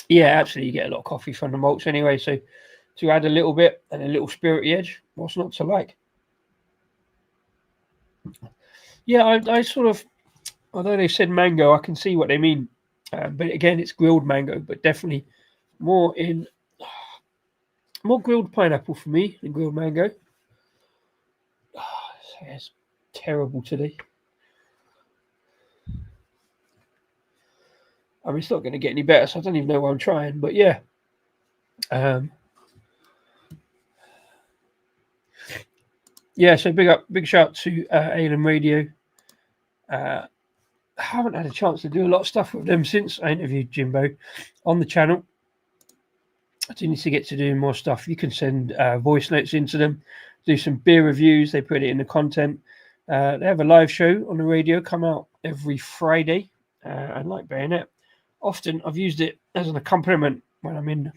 Yeah, absolutely. You get a lot of coffee from the malts anyway. So to add a little bit and a little spirity edge, what's not to like? Yeah, I sort of, although they said mango, I can see what they mean. But again, it's grilled mango, but definitely more grilled pineapple for me than grilled mango. It's terrible today. I mean, it's not going to get any better, so I don't even know why I'm trying. But yeah. So big shout to Alien Radio. I haven't had a chance to do a lot of stuff with them since I interviewed Jimbo on the channel. I do need to get to doing more stuff. You can send voice notes into them, do some beer reviews. They put it in the content. They have a live show on the radio, come out every Friday. And like Bayonet, often I've used it as an accompaniment when I'm in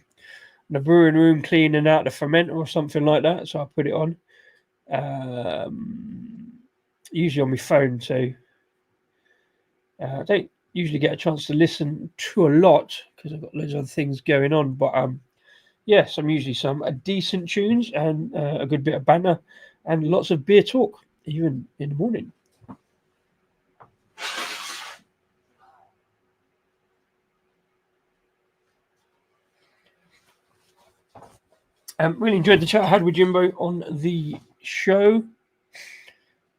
the brewing room cleaning out the fermenter or something like that. So I put it on. Usually on my phone, so I don't usually get a chance to listen to a lot because I've got loads of other things going on. But some usually some decent tunes and a good bit of banter and lots of beer talk, even in the morning. Really enjoyed the chat I had with Jimbo on the show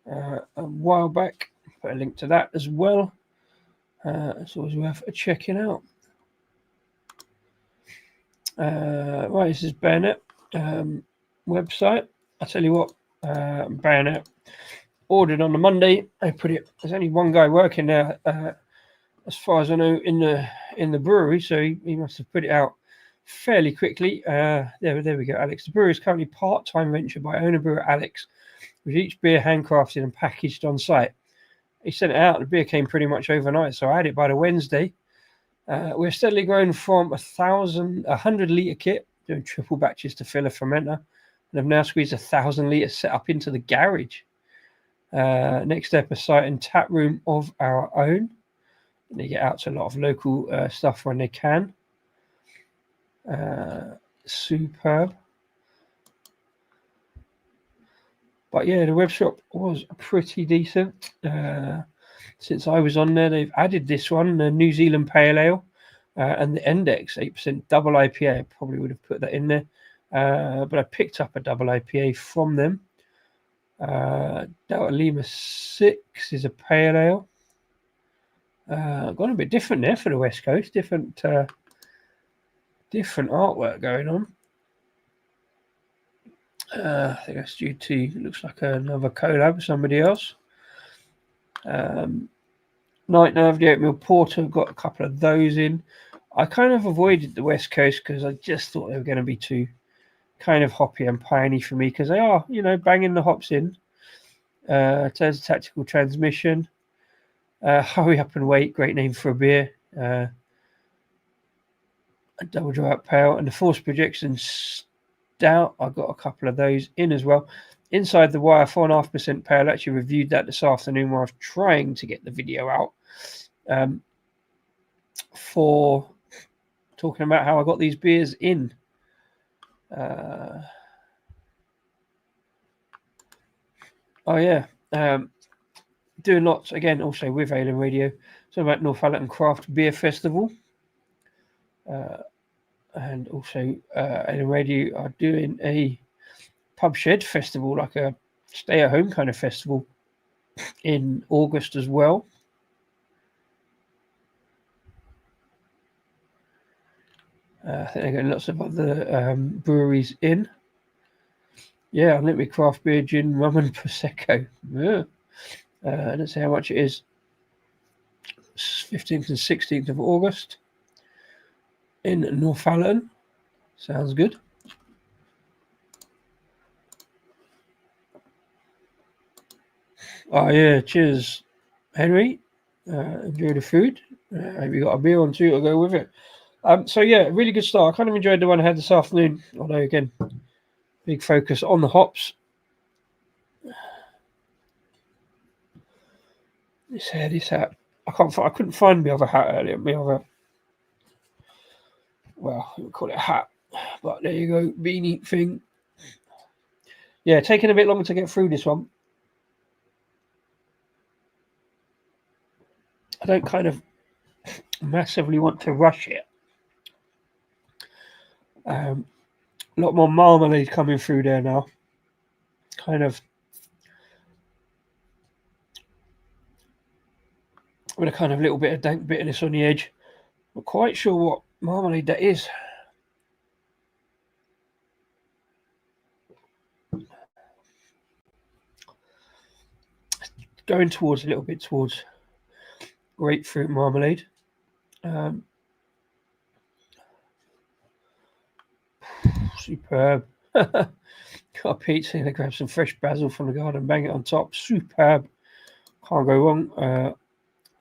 a while back. Put a link to that as well. It's always worth checking out. Right, this is Bayonet website. I tell you what, Bayonet ordered on the Monday. I put it. There's only one guy working there, as far as I know, in the brewery. So he must have put it out fairly quickly. There we go, Alex. The brewery is currently part-time venture by owner brewer Alex, with each beer handcrafted and packaged on site. He sent it out. The beer came pretty much overnight, so I had it by the Wednesday. We're steadily growing from 100-litre kit, doing triple batches to fill a fermenter, and have now squeezed 1,000 litres set up into the garage. Next step, a site and tap room of our own. And they get out to a lot of local stuff when they can. Superb. But yeah, the web shop was pretty decent. Since I was on there, they've added this one, the New Zealand Pale Ale, and the Index 8% double IPA. I probably would have put that in there, but I picked up a double IPA from them. Delta Lima 6 is a Pale Ale. Gone a bit different there for the West Coast. Different artwork going on. I think that's due to, it looks like another collab with somebody else. Night Nerve, the Oatmeal Porter, got a couple of those in. I kind of avoided the West Coast because I just thought they were going to be too kind of hoppy and piney for me because they are, banging the hops in. Turns tactical transmission. Hurry up and wait, great name for a beer. A double dry up pale, and the force projection stout. I got a couple of those in as well. Inside the wire, 4.5% pale. Actually reviewed that this afternoon while I was trying to get the video out. For talking about how I got these beers in. Doing lots again also with Ale and Radio. So about Northallerton Craft Beer Festival. And also Ale and Radio are doing a pub shed festival, like a stay at home kind of festival in August as well. I think they're getting lots of other breweries in. Yeah, unlimited craft beer, gin, rum and Prosecco. Yeah. Let's see how much it is. 15th and 16th of August in Northallerton. Sounds good. Oh yeah, cheers, Henry. Enjoy the food. Maybe got a beer or two to go with it. So yeah, really good start. I kind of enjoyed the one I had this afternoon. Although again, big focus on the hops. This hat. I couldn't find my other hat earlier. Well, we'll call it a hat, but there you go, beanie thing. Yeah, taking a bit longer to get through this one. I don't kind of massively want to rush it. A lot more marmalade coming through there now. Kind of with a kind of little bit of dank bitterness on the edge. Not quite sure what marmalade that is. Going towards a little bit towards grapefruit marmalade. Superb. Got a pizza and grab some fresh basil from the garden, bang it on top. Superb. Can't go wrong.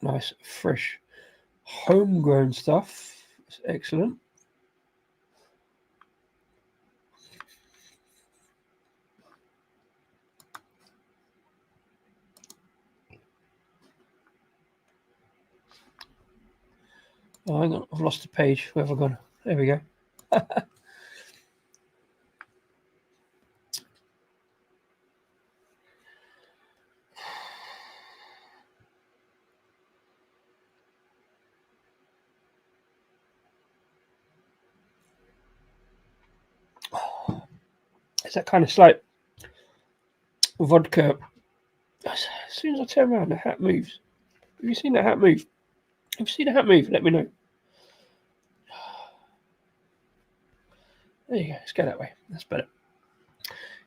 Nice, fresh, homegrown stuff. It's excellent. Oh, hang on, I've lost the page. Where have I gone? There we go. It's that kind of slight vodka. As soon as I turn around, the hat moves. Have you seen that hat move? If you see the hat move, let me know. There you go. Let's go that way. That's better.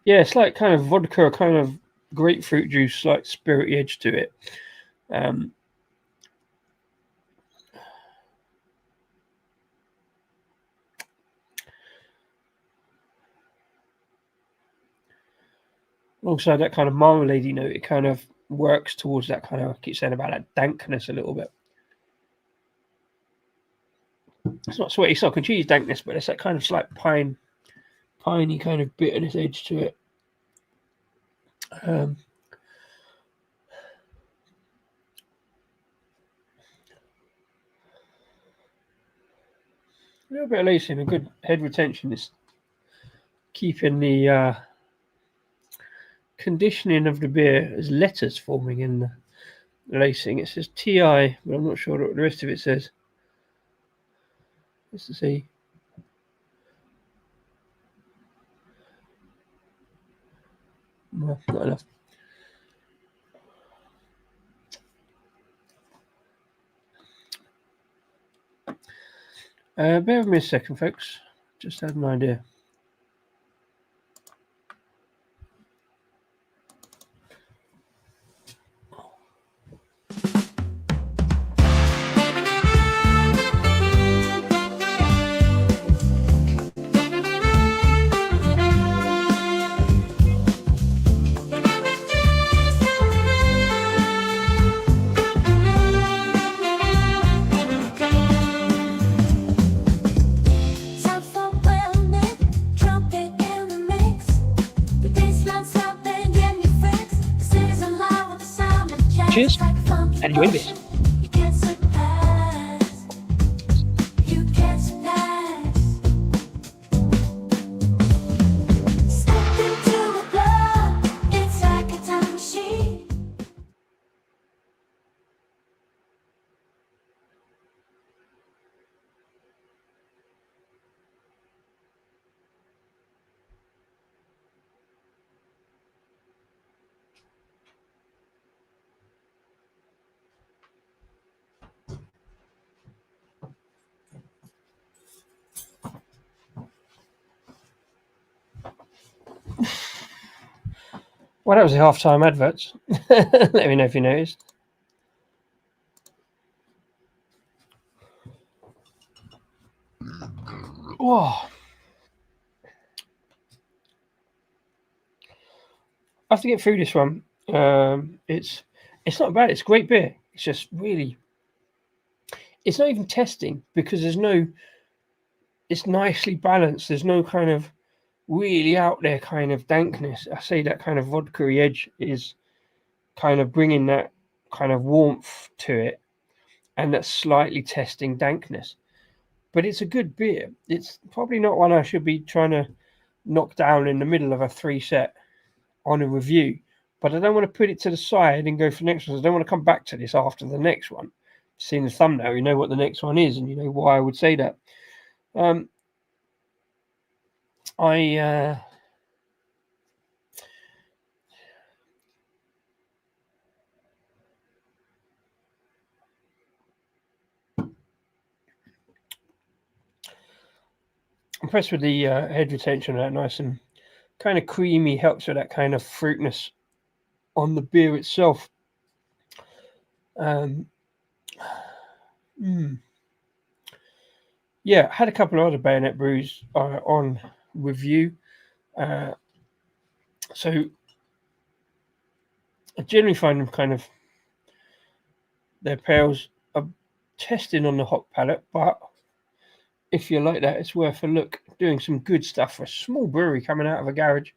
Yeah, it's like kind of vodka, kind of grapefruit juice, like spirity edge to it. Alongside that kind of marmalade note, it kind of works towards that kind of, I keep saying about that dankness a little bit. It's not sweaty sock and cheese dankness, but it's that kind of slight piney kind of bitterness edge to it. A little bit of lacing, a good head retention is keeping the conditioning of the beer as letters forming in the lacing. It says TI, but I'm not sure what the rest of it says. Let's see. No, not enough. Bear with me a second, folks. Just had an idea. Cheers, and enjoy the beers. Well, that was the half-time adverts. Let me know if you noticed. Oh, I have to get through this one. It's not bad. It's great beer. It's just really. It's not even testing because there's no. It's nicely balanced. There's no kind of really out there kind of dankness. I say that kind of vodka-y edge is kind of bringing that kind of warmth to it, and that slightly testing dankness. But it's a good beer. It's probably not one I should be trying to knock down in the middle of a 3-set on a review. But I don't want to put it to the side and go for the next one. I don't want to come back to this after the next one. Seeing the thumbnail, you know what the next one is, and you know why I would say that. Impressed with the head retention of that, nice and kind of creamy, helps with that kind of fruitness on the beer itself. Yeah, had a couple of other Bayonet brews on review. So I generally find them kind of, their pales are testing on the hop palate, but if you like that, it's worth a look. Doing some good stuff for a small brewery coming out of a garage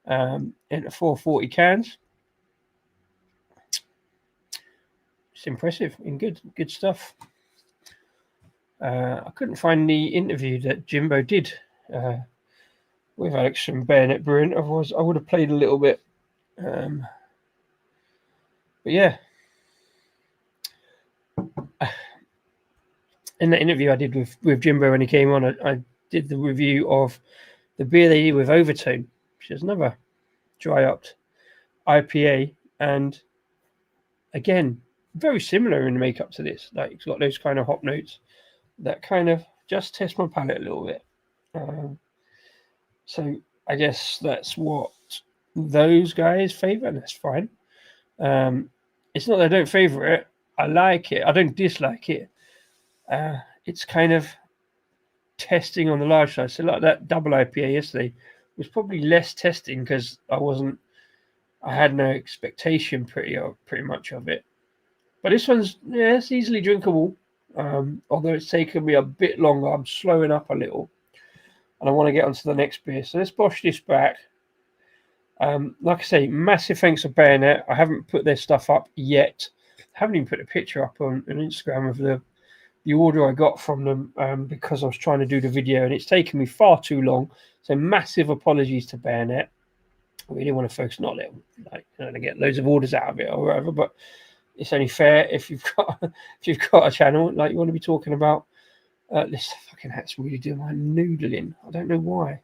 into 440 cans. It's impressive and good stuff. I couldn't find the interview that Jimbo did with Alex from Bayonet Brewing. Otherwise, I would have played a little bit. But yeah, in that interview I did with Jimbo when he came on, I did the review of the beer they did with Overtone, which is another dry upped IPA, and again, very similar in the makeup to this. Like, it's got those kind of hop notes that kind of just test my palate a little bit. So I guess that's what those guys favour, and that's fine. It's not that I don't favour it. I like it. I don't dislike it. It's kind of testing on the large side. So like that double IPA yesterday was probably less testing because I had no expectation pretty much of it. But this one's, it's easily drinkable. Although it's taken me a bit longer. I'm slowing up a little, and I want to get onto the next beer. So let's bosh this back. Like I say, massive thanks to Bayonet. I haven't put their stuff up yet. I haven't even put a picture up on Instagram of the order I got from them because I was trying to do the video, and it's taken me far too long. So massive apologies to Bayonet. I really want to focus, not to get loads of orders out of it or whatever, but it's only fair if you've got a channel like you want to be talking about. This fucking hat's really doing my noodling. I don't know why.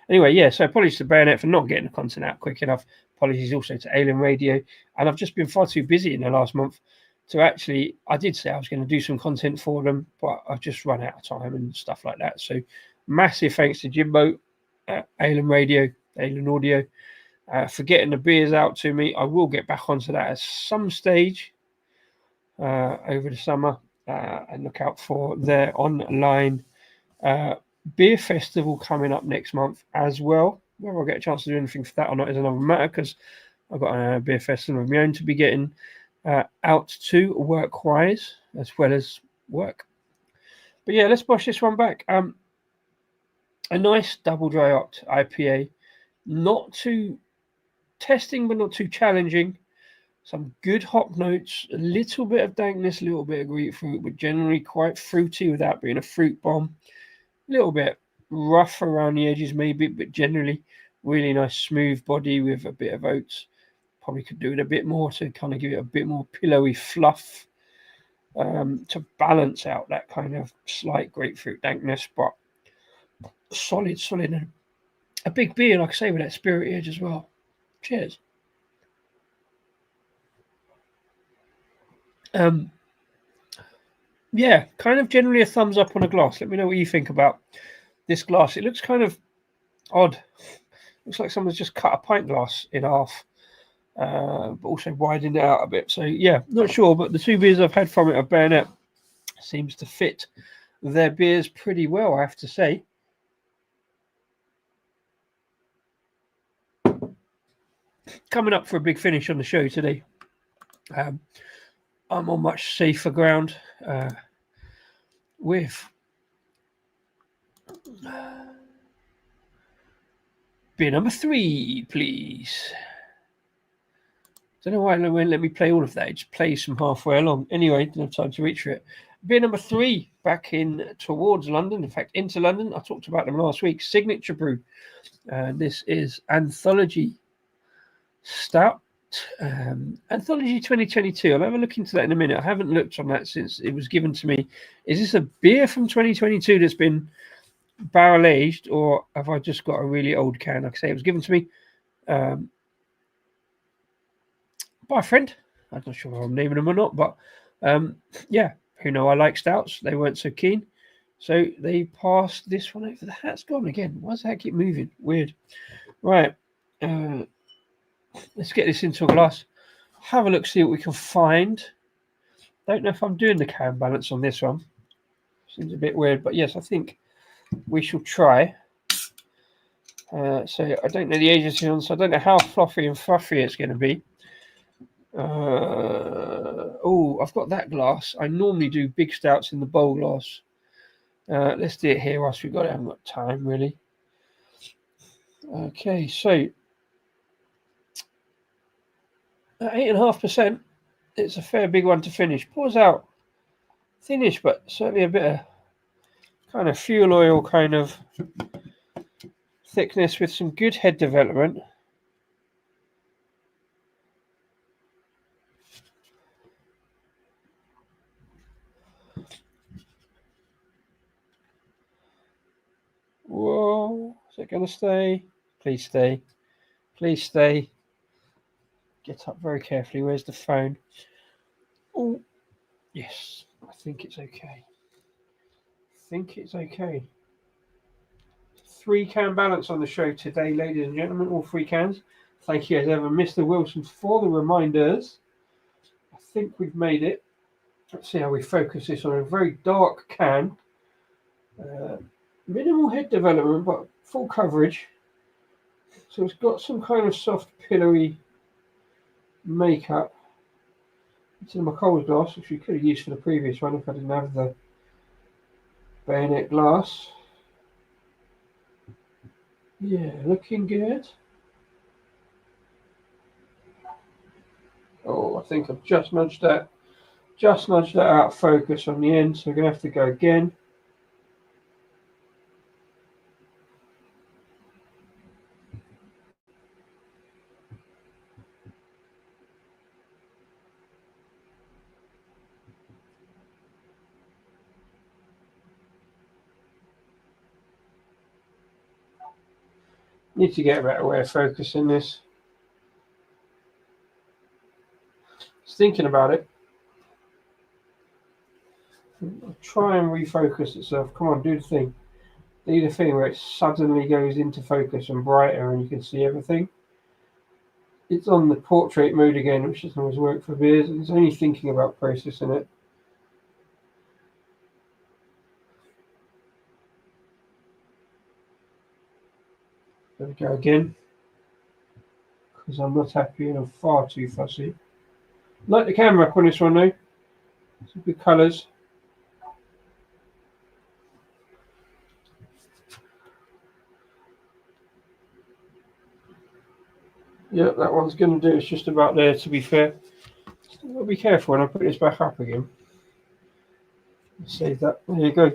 Anyway, yeah, so apologies to Bayonet for not getting the content out quick enough. Apologies also to Alien Radio. And I've just been far too busy in the last month to actually, I did say I was going to do some content for them, but I've just run out of time and stuff like that. So massive thanks to Jimbo, Alien Radio, Alien Audio, for getting the beers out to me. I will get back onto that at some stage over the summer, and look out for their online beer festival coming up next month as well. Whether I'll get a chance to do anything for that or not is another matter, because I've got a beer festival of my own to be getting out to work-wise as well as work. But yeah, let's push this one back. A nice double dry opt IPA, not too testing but not too challenging. Some good hop notes, a little bit of dankness, a little bit of grapefruit, but generally quite fruity without being a fruit bomb. A little bit rough around the edges maybe, but generally really nice smooth body with a bit of oats. Probably could do it a bit more to kind of give it a bit more pillowy fluff to balance out that kind of slight grapefruit dankness, but solid. And a big beer, like I say, with that spirit edge as well. Cheers. Yeah, kind of generally a thumbs up on a glass. Let me know what you think about this glass. It looks kind of odd. Looks like someone's just cut a pint glass in half, but also widened it out a bit. So yeah, not sure, but the two beers I've had from it are Bayonet. Seems to fit their beers pretty well, I have to say. Coming up for a big finish on the show today. I'm on much safer ground with beer number 3, please. Don't know why it won't let me play all of that. It just plays from halfway along. Anyway, didn't have time to reach for it. Beer number 3, back in towards London. In fact, into London. I talked about them last week. Signature Brew. This is Anthology Stout. Anthology 2022. I'll have a look into that in a minute. I haven't looked on that since it was given to me. Is this a beer from 2022 that's been barrel aged, or have I just got a really old can? Like I say, it was given to me by a friend. I'm not sure if I'm naming them or not, but yeah, who know I like stouts. They weren't so keen, so they passed this one over. The hat's gone again. Why does that keep moving? Weird. Right, let's get this into a glass. Have a look, see what we can find. Don't know if I'm doing the can balance on this one. Seems a bit weird, but yes, I think we shall try. So I don't know the agency on, so I don't know how fluffy and fluffy it's going to be. Oh, I've got that glass. I normally do big stouts in the bowl glass. Let's do it here whilst we've got it. I haven't got time, really. Okay, so at 8.5%, it's a fair big one to finish. Pours out thinnish, but certainly a bit of kind of fuel oil kind of thickness with some good head development. Whoa, is it going to stay? Please stay. Please stay. Get up very carefully. Where's the phone? Oh, yes. I think it's okay. Okay. 3 can balance on the show today, ladies and gentlemen. All 3 cans. Thank you as ever, Mr. Wilson, for the reminders. I think we've made it. Let's see how we focus this on a very dark can. Minimal head development, but full coverage. So it's got some kind of soft, pillowy makeup. It's in my cold glass, which we could have used for the previous one if I didn't have the bayonet glass. Yeah, looking good. Oh, I think I've just nudged that out of focus on the end, so we're going to have to go again. Need to get a better way of focusing this. Just thinking about it. I'll try and refocus itself. Come on, do the thing. Do the thing where it suddenly goes into focus and brighter and you can see everything. It's on the portrait mode again, which doesn't always work for beers. It's only thinking about processing it. There we go again. Because I'm not happy and I'm far too fussy. Like the camera up on this one though. Some good colours. Yep, that one's going to do. It's just about there, to be fair. to be careful when I put this back up again. Save that. There you go.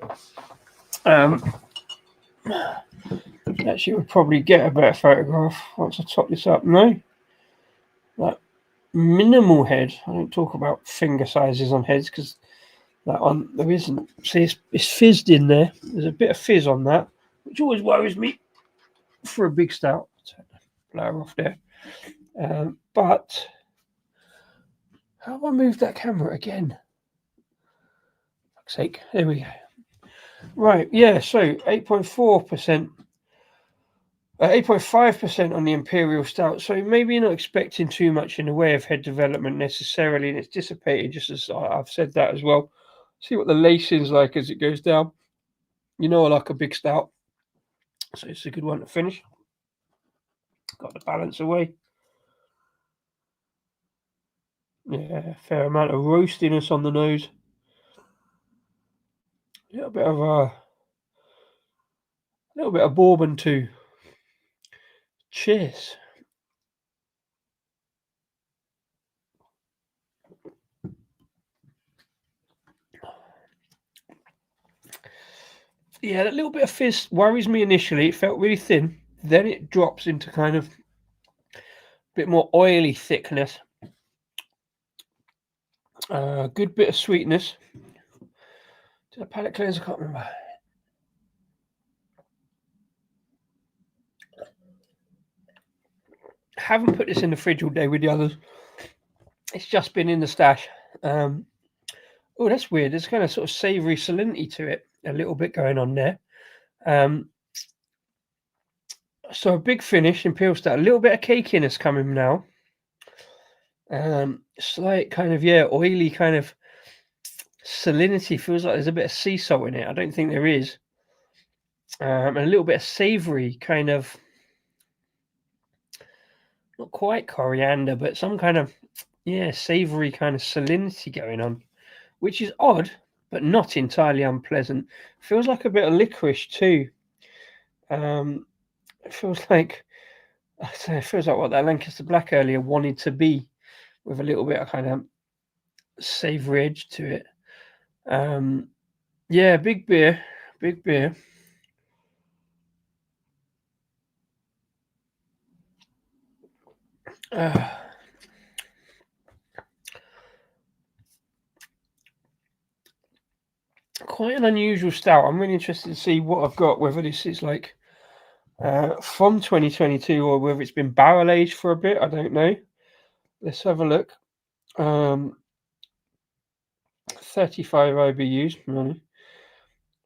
Actually, we'll probably get a better photograph once I top this up. No, that minimal head. I don't talk about finger sizes on heads because that one there isn't. See, it's fizzed in there. There's a bit of fizz on that, which always worries me for a big stout. Blower off there. But how have I moved that camera again? For fuck's sake. There we go. Right, yeah, so 8.4%, 8.5% on the Imperial Stout. So maybe you're not expecting too much in the way of head development necessarily, and it's dissipated just as I've said that as well. See what the lacing's like as it goes down. You know I like a big stout, so it's a good one to finish. Got the balance away. Yeah, fair amount of roastiness on the nose. A little bit of bourbon too. Cheers. Yeah, that little bit of fizz worries me initially. It felt really thin. Then it drops into kind of a bit more oily thickness. Good bit of sweetness. Did I palate cleanse? I can't remember. Haven't put this in the fridge all day with the others. It's just been in the stash. Oh, that's weird. There's kind of sort of savoury salinity to it. A little bit going on there. So a big finish, Imperial Stout. A little bit of cakiness coming now. Slight kind of, oily kind of salinity. Feels like there's a bit of sea salt in it. I don't think there is. And a little bit of savoury kind of, not quite coriander, but some kind of, savoury kind of salinity going on, which is odd, but not entirely unpleasant. Feels like a bit of licorice too. It feels like, I don't know, it feels like what that Lancaster Black earlier wanted to be, with a little bit of kind of savoury edge to it. Yeah, big beer. Quite an unusual stout. I'm really interested to see what I've got, whether this is like from 2022 or whether it's been barrel aged for a bit. I don't know. Let's have a look. 35 IBUs,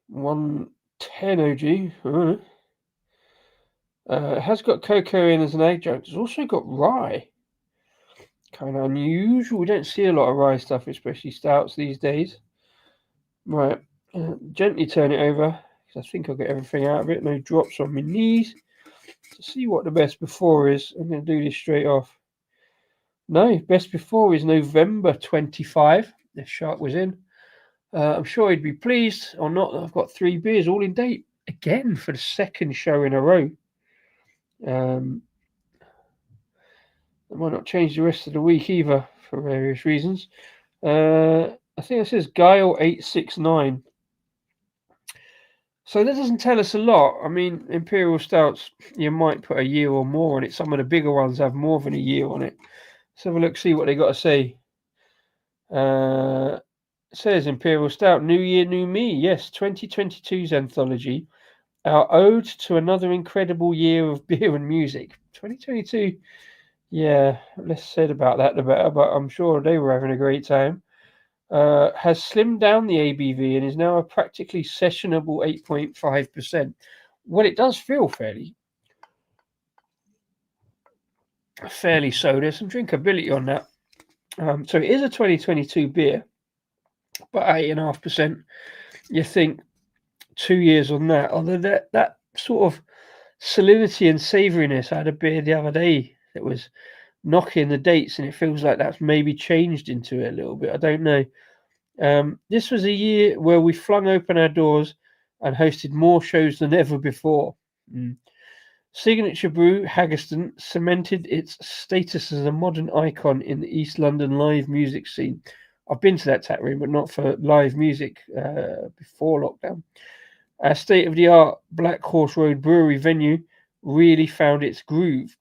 110 OG. It has got cocoa in as an adjunct. It's also got rye. Kind of unusual. We don't see a lot of rye stuff, especially stouts these days. Right. Gently turn it over, because I think I'll get everything out of it. No drops on my knees. To see what the best before is, I'm going to do this straight off. No, best before is November 25. If Shark was in. I'm sure he'd be pleased or not. I've got 3 beers all in date again for the second show in a row. I might not change the rest of the week either for various reasons. I think it says Guile 869. So that doesn't tell us a lot. I mean, Imperial Stouts, you might put a year or more on it. Some of the bigger ones have more than a year on it. Let's have a look, see what they got to say. It says Imperial Stout, New Year, New Me. Yes, 2022's Anthology. Our ode to another incredible year of beer and music. 2022, yeah, less said about that the better, but I'm sure they were having a great time. Has slimmed down the ABV and is now a practically sessionable 8.5%. Well, it does feel fairly so. There's some drinkability on that. So it is a 2022 beer, but 8.5%. You think 2 years on that, although that sort of salinity and savouriness. I had a beer the other day that was knocking the dates, and it feels like that's maybe changed into it a little bit. I don't know. This was a year where we flung open our doors and hosted more shows than ever before. Signature Brew, Haggerston, cemented its status as a modern icon in the East London live music scene. I've been to that tap room, but not for live music before lockdown. A state-of-the-art Black Horse Road Brewery venue really found its groove.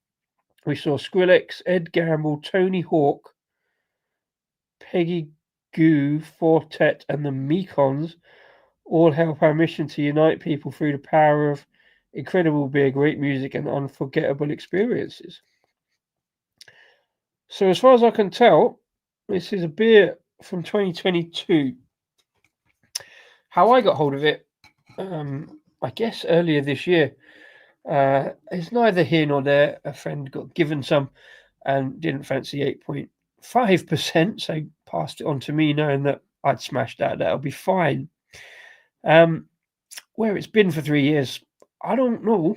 We saw Skrillex, Ed Gamble, Tony Hawk, Peggy Goo, Fortet, and the Mekons all help our mission to unite people through the power of incredible beer, great music, and unforgettable experiences. So, as far as I can tell, this is a beer from 2022. How I got hold of it, I guess earlier this year. It's neither here nor there. A friend got given some and didn't fancy 8.5%, so passed it on to me, knowing that I'd smashed that. That'll be fine. Where it's been for 3 years, I don't know.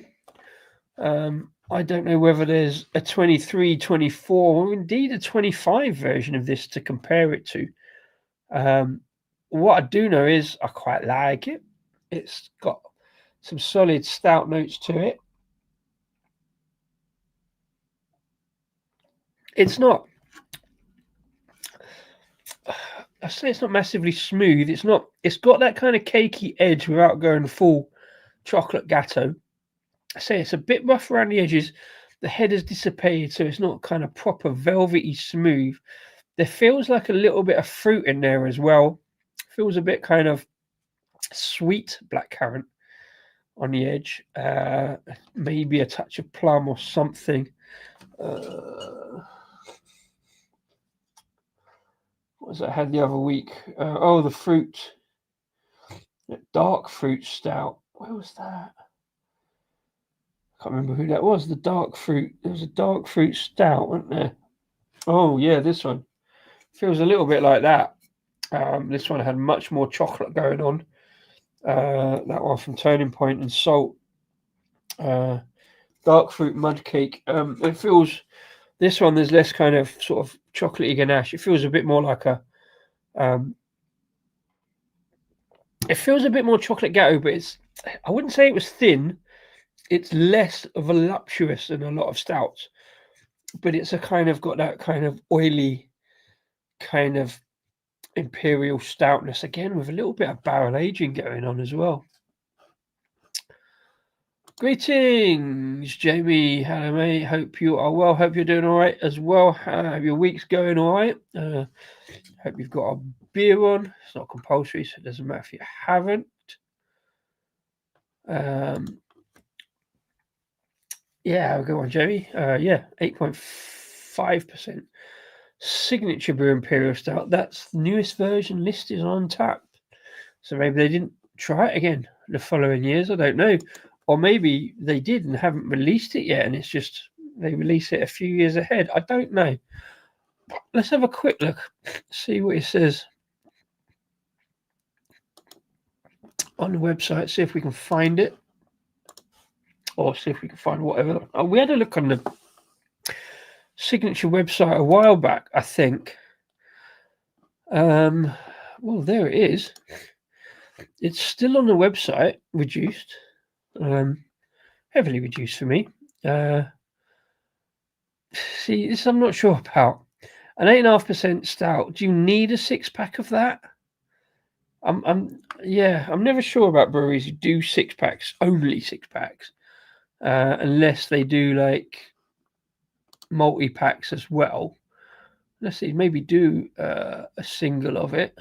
I don't know whether there's a 23, 24, or indeed a 25 version of this to compare it to. What I do know is I quite like it. It's got some solid stout notes to it. It's not, I say it's not massively smooth. It's got that kind of cakey edge without going full chocolate gatto. I say it's a bit rough around the edges. The head has dissipated, so it's not kind of proper velvety smooth. There feels like a little bit of fruit in there as well. Feels a bit kind of sweet blackcurrant on the edge. Maybe a touch of plum or something. What was that I had the other week? The fruit. Dark fruit stout. Where was that? I can't remember who that was. The dark fruit. There was a dark fruit stout, wasn't there? Oh, yeah, this one. Feels a little bit like that. This one had much more chocolate going on. That one from Turning Point and Salt. Dark fruit mud cake. It feels, this one, there's less kind of sort of chocolatey ganache. It feels a bit more like a, it feels a bit more chocolate gatto, but I wouldn't say it was thin. It's less voluptuous than a lot of stouts, but it's a kind of got that kind of oily kind of imperial stoutness again with a little bit of barrel aging going on as well. Greetings, Jamie. Hello, mate. Hope you are well. Hope you're doing all right as well. Hope your week's going all right. Hope you've got a beer on. It's not compulsory, so it doesn't matter if you haven't. Yeah, go on, Jamie. 8.5%. Signature Brew Imperial Stout. That's the newest version listed on tap. So maybe they didn't try it again the following years. I don't know. Or maybe they did and haven't released it yet, and it's just they release it a few years ahead. I don't know. Let's have a quick look, see what it says on the website, see if we can find it, or see if we can find whatever. Oh, we had a look on the Signature website a while back, I think. Well, there it is. It's still on the website, reduced. Heavily reduced for me. See, this I'm not sure about. An 8.5% stout. Do you need a 6-pack of that? I'm never sure about breweries who do 6-packs, only 6-packs, unless they do like multi-packs as well. Let's see, maybe do a single of it.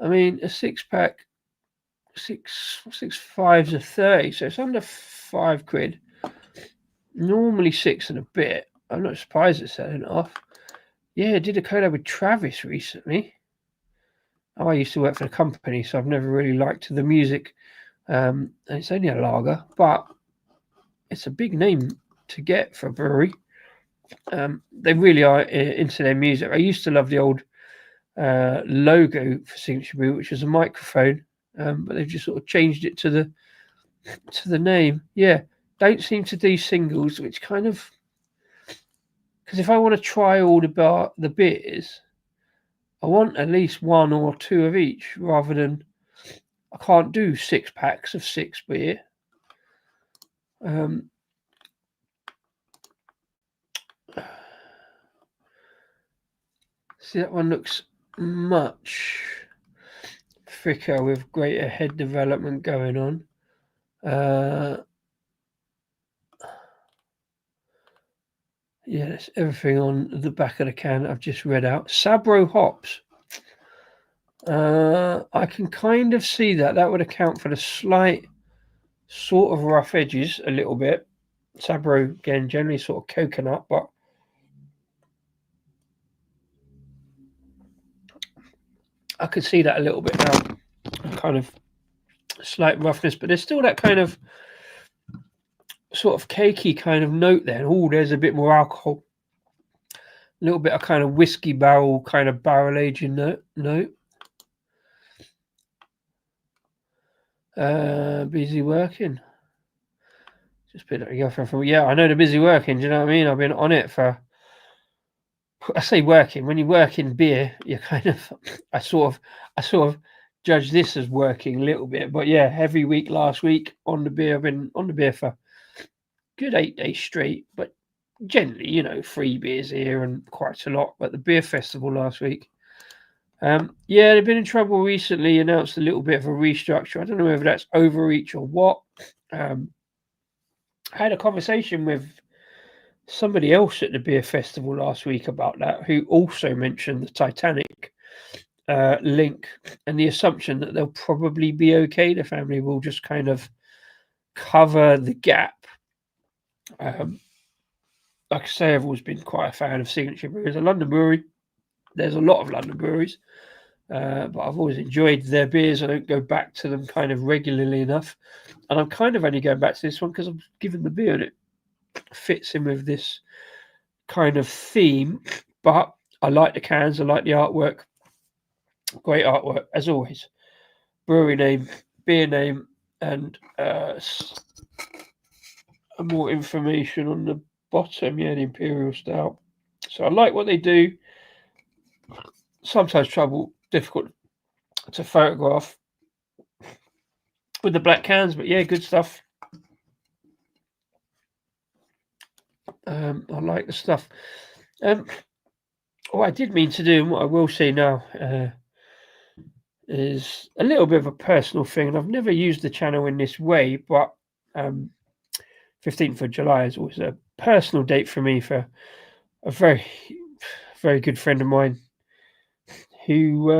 I mean, a 6-pack, 6.5s are 30, so it's under £5. Normally 6 and a bit. I'm not surprised it's selling off. Yeah, I did a collab with Travis recently. I used to work for the company, so I've never really liked the music. And it's only a lager, but it's a big name to get for a brewery. They really are into their music. I used to love the old logo for Signature Brew, which was a microphone, but they've just sort of changed it to the name. Yeah, don't seem to do singles, which kind of, because if I want to try all the beers, I want at least 1 or 2 of each, rather than I can't do 6 packs of 6 beer. See, that one looks much thicker with greater head development going on. Yeah, that's everything on the back of the can I've just read out. Sabro hops. I can kind of see that. That would account for the slight sort of rough edges a little bit. Sabro, again, generally sort of coconut, but I could see that a little bit now. Kind of slight roughness, but there's still that kind of sort of cakey kind of note there. Oh, there's a bit more alcohol. A little bit of kind of whiskey barrel, kind of barrel aging note. Busy working. Just put that girlfriend from. Yeah, I know they're busy working. Do you know what I mean? I've been on it for. I say working. When you work in beer, you kind of. I sort of judge this as working a little bit. But yeah, heavy week last week on the beer. I've been on the beer for good 8 days straight. But generally, you know, 3 beers here and quite a lot. But the beer festival last week. Yeah, they've been in trouble recently. Announced a little bit of a restructure. I don't know whether that's overreach or what. I had a conversation with somebody else at the beer festival last week about that, who also mentioned the Titanic link and the assumption that they'll probably be okay. The family will just kind of cover the gap. Like I say, I've always been quite a fan of Signature Breweries. A London brewery. There's a lot of London breweries. But I've always enjoyed their beers. I don't go back to them kind of regularly enough. And I'm kind of only going back to this one because I'm given the beer and it fits in with this kind of theme. But I like the cans, I like the artwork. Great artwork, as always. Brewery name, beer name, and more information on the bottom. Yeah, the Imperial Stout. So I like what they do. Sometimes difficult to photograph with the black cans, but yeah, good stuff. I like the stuff. What I did mean to do, and what I will say now, is a little bit of a personal thing, and I've never used the channel in this way, but 15th of July is always a personal date for me for a very, very good friend of mine who,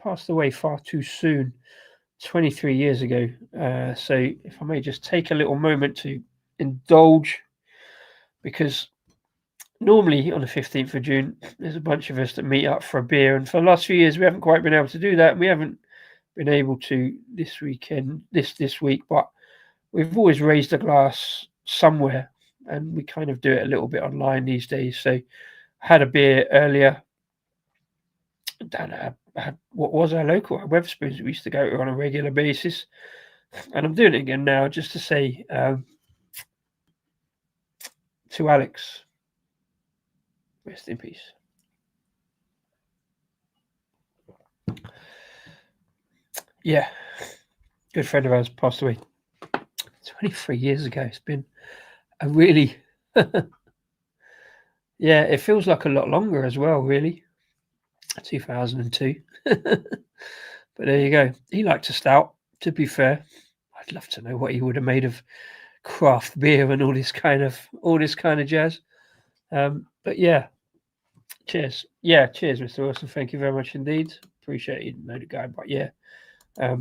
passed away far too soon, 23 years ago. So if I may just take a little moment to indulge, because normally on the 15th of June, there's a bunch of us that meet up for a beer. And for the last few years, we haven't quite been able to do that. We haven't been able to this weekend, this week, but we've always raised a glass somewhere. And we kind of do it a little bit online these days. So I had a beer earlier down at what was our local, our Wetherspoons we used to go to on a regular basis. And I'm doing it again now just to say to Alex, rest in peace. Yeah, good friend of ours passed away 23 years ago. It's been a really, yeah, it feels like a lot longer as well, really. 2002. But there you go. He liked a stout, to be fair. I'd love to know what he would have made of craft beer and all this kind of jazz. But yeah, cheers. Yeah, cheers, Mr. Wilson. Thank you very much indeed. Appreciate you know the guy, but yeah, a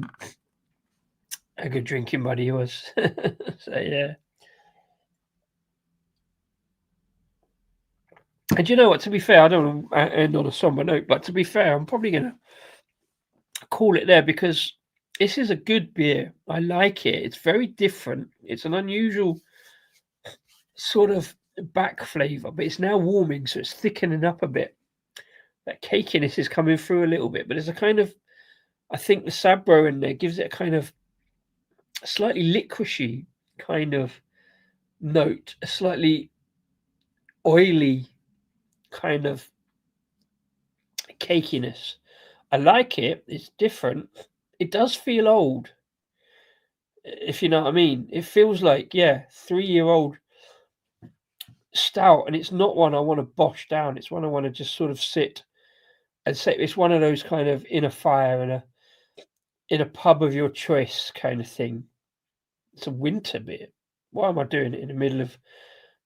good drinking buddy he was. So yeah. And you know what? To be fair, I don't want to end on a somber note, but to be fair, I'm probably going to call it there because this is a good beer. I like it. It's very different. It's an unusual sort of back flavour, but it's now warming, so it's thickening up a bit. That cakiness is coming through a little bit, but there's a kind of, I think the Sabro in there gives it a kind of slightly licoricey kind of note, a slightly oily kind of cakiness. I like it. It's different. It does feel old. if you know what I mean. It feels like, 3-year-old stout, and it's not one I want to bosh down. It's one I want to just sort of sit and say. It's one of those kind of in a fire in a pub of your choice kind of thing. It's a winter beer. Why am I doing it in the middle of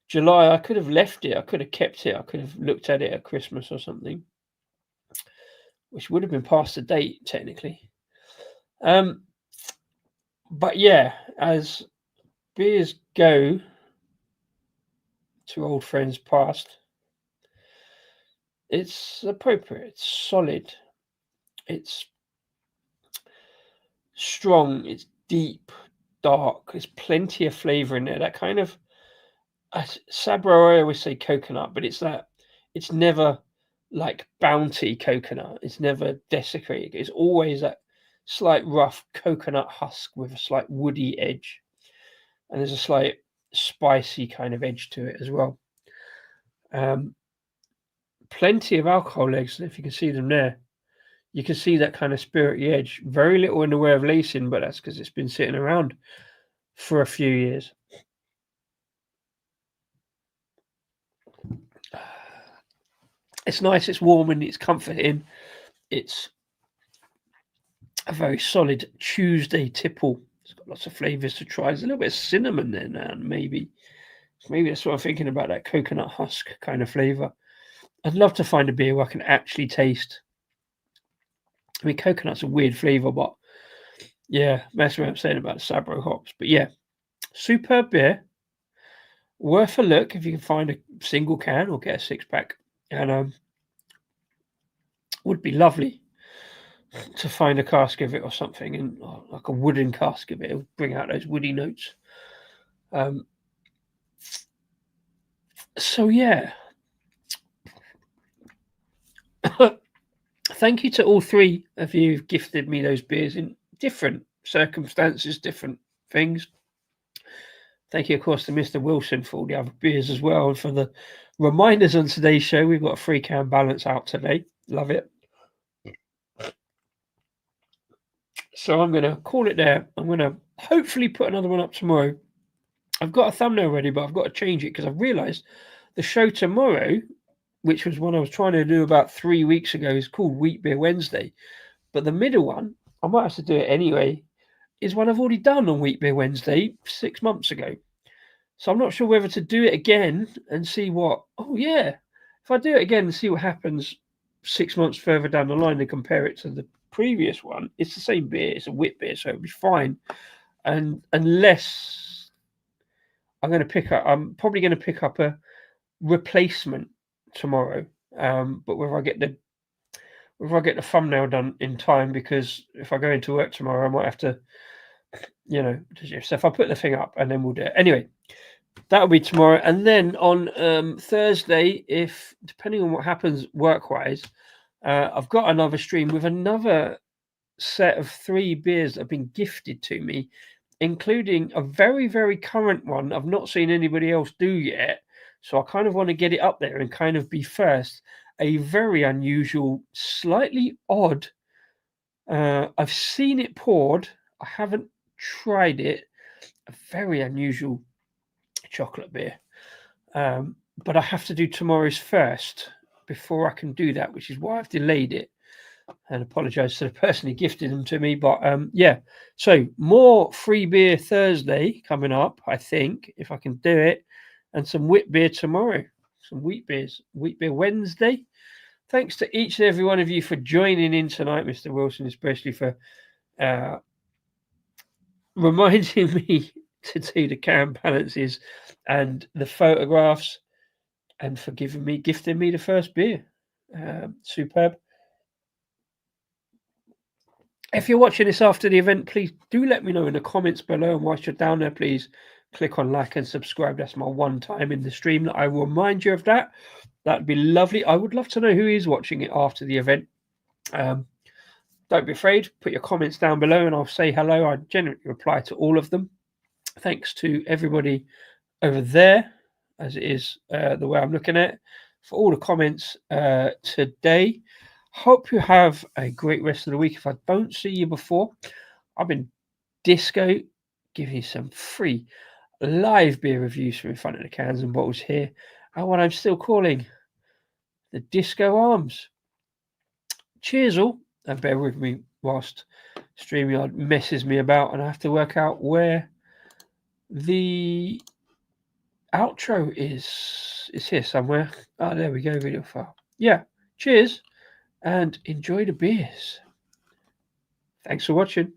July? I could have left it. I could have kept it. I could have looked at it at Christmas or something, which would have been past the date technically. But yeah, as beers go to old friends past, it's appropriate. It's solid. It's strong. It's deep, dark. There's plenty of flavour in there. That kind of Sabro, I always say coconut, but it's that. It's never like bounty coconut. It's never desiccated. It's always that slight rough coconut husk with a slight woody edge, and there's a slight spicy kind of edge to it as well. Plenty of alcohol legs, if you can see them there. You can see that kind of spirity edge. Very little in the way of lacing, but that's because it's been sitting around for a few years. It's nice, it's warm, and it's comforting. It's a very solid Tuesday tipple. It's got lots of flavours to try. There's a little bit of cinnamon there now, maybe. Maybe that's what I'm thinking about, that coconut husk kind of flavour. I'd love to find a beer where I can actually taste. I mean, coconut's a weird flavour, but yeah, that's what I'm saying about the Sabro hops. But yeah, superb beer. Worth a look if you can find a single can or get a 6-pack. And would be lovely to find a cask of it or something, and like a wooden cask of it. It would bring out those woody notes. So yeah. Thank you to all three of you who've gifted me those beers in different circumstances, different things. Thank you, of course, to Mr. Wilson for all the other beers as well. And for the reminders on today's show, we've got a 3-can balance out today. Love it. So I'm going to call it there. I'm going to hopefully put another one up tomorrow. I've got a thumbnail ready, but I've got to change it because I've realised the show tomorrow, which was one I was trying to do about 3 weeks ago, is called Wheat Beer Wednesday. But the middle one, I might have to do it anyway, is one I've already done on Wheat Beer Wednesday 6 months ago. So I'm not sure whether to do it again and see what. Oh yeah, if I do it again and see what happens 6 months further down the line and compare it to the previous one, it's the same beer. It's a wheat beer, so it'll be fine. And unless I'm probably going to pick up a replacement tomorrow. But whether I get the thumbnail done in time, because if I go into work tomorrow, I might have to, so if I put the thing up and then we'll do it. Anyway, that'll be tomorrow. And then on Thursday, if depending on what happens work-wise, I've got another stream with another set of 3 beers that have been gifted to me, including a very, very current one I've not seen anybody else do yet. So I kind of want to get it up there and kind of be first. A very unusual, slightly odd. I've seen it poured. I haven't tried it. A very unusual chocolate beer. But I have to do tomorrow's first before I can do that, which is why I've delayed it. And apologise to the person who gifted them to me. But yeah, so more free beer Thursday coming up, I think, if I can do it. And some wheat beer tomorrow. Some wheat beers. Wheat beer Wednesday. Thanks to each and every one of you for joining in tonight, Mr. Wilson, especially for reminding me to do the can balances and the photographs, and for gifting me the first beer. Superb. If you're watching this after the event, please do let me know in the comments below. And whilst you're down there, please click on like and subscribe. That's my one time in the stream that I will remind you of that. That'd be lovely. I would love to know who is watching it after the event. Don't be afraid. Put your comments down below and I'll say hello. I generally reply to all of them. Thanks to everybody over there, as it is the way I'm looking at it, for all the comments today. Hope you have a great rest of the week. If I don't see you before, I've been disco give you some free live beer reviews from in front of the cans and bottles here at what I'm still calling the Disco Arms. Cheers all, and bear with me whilst StreamYard messes me about and I have to work out where the outro is. It's here somewhere. Oh, there we go, video file. Yeah, cheers and enjoy the beers. Thanks for watching.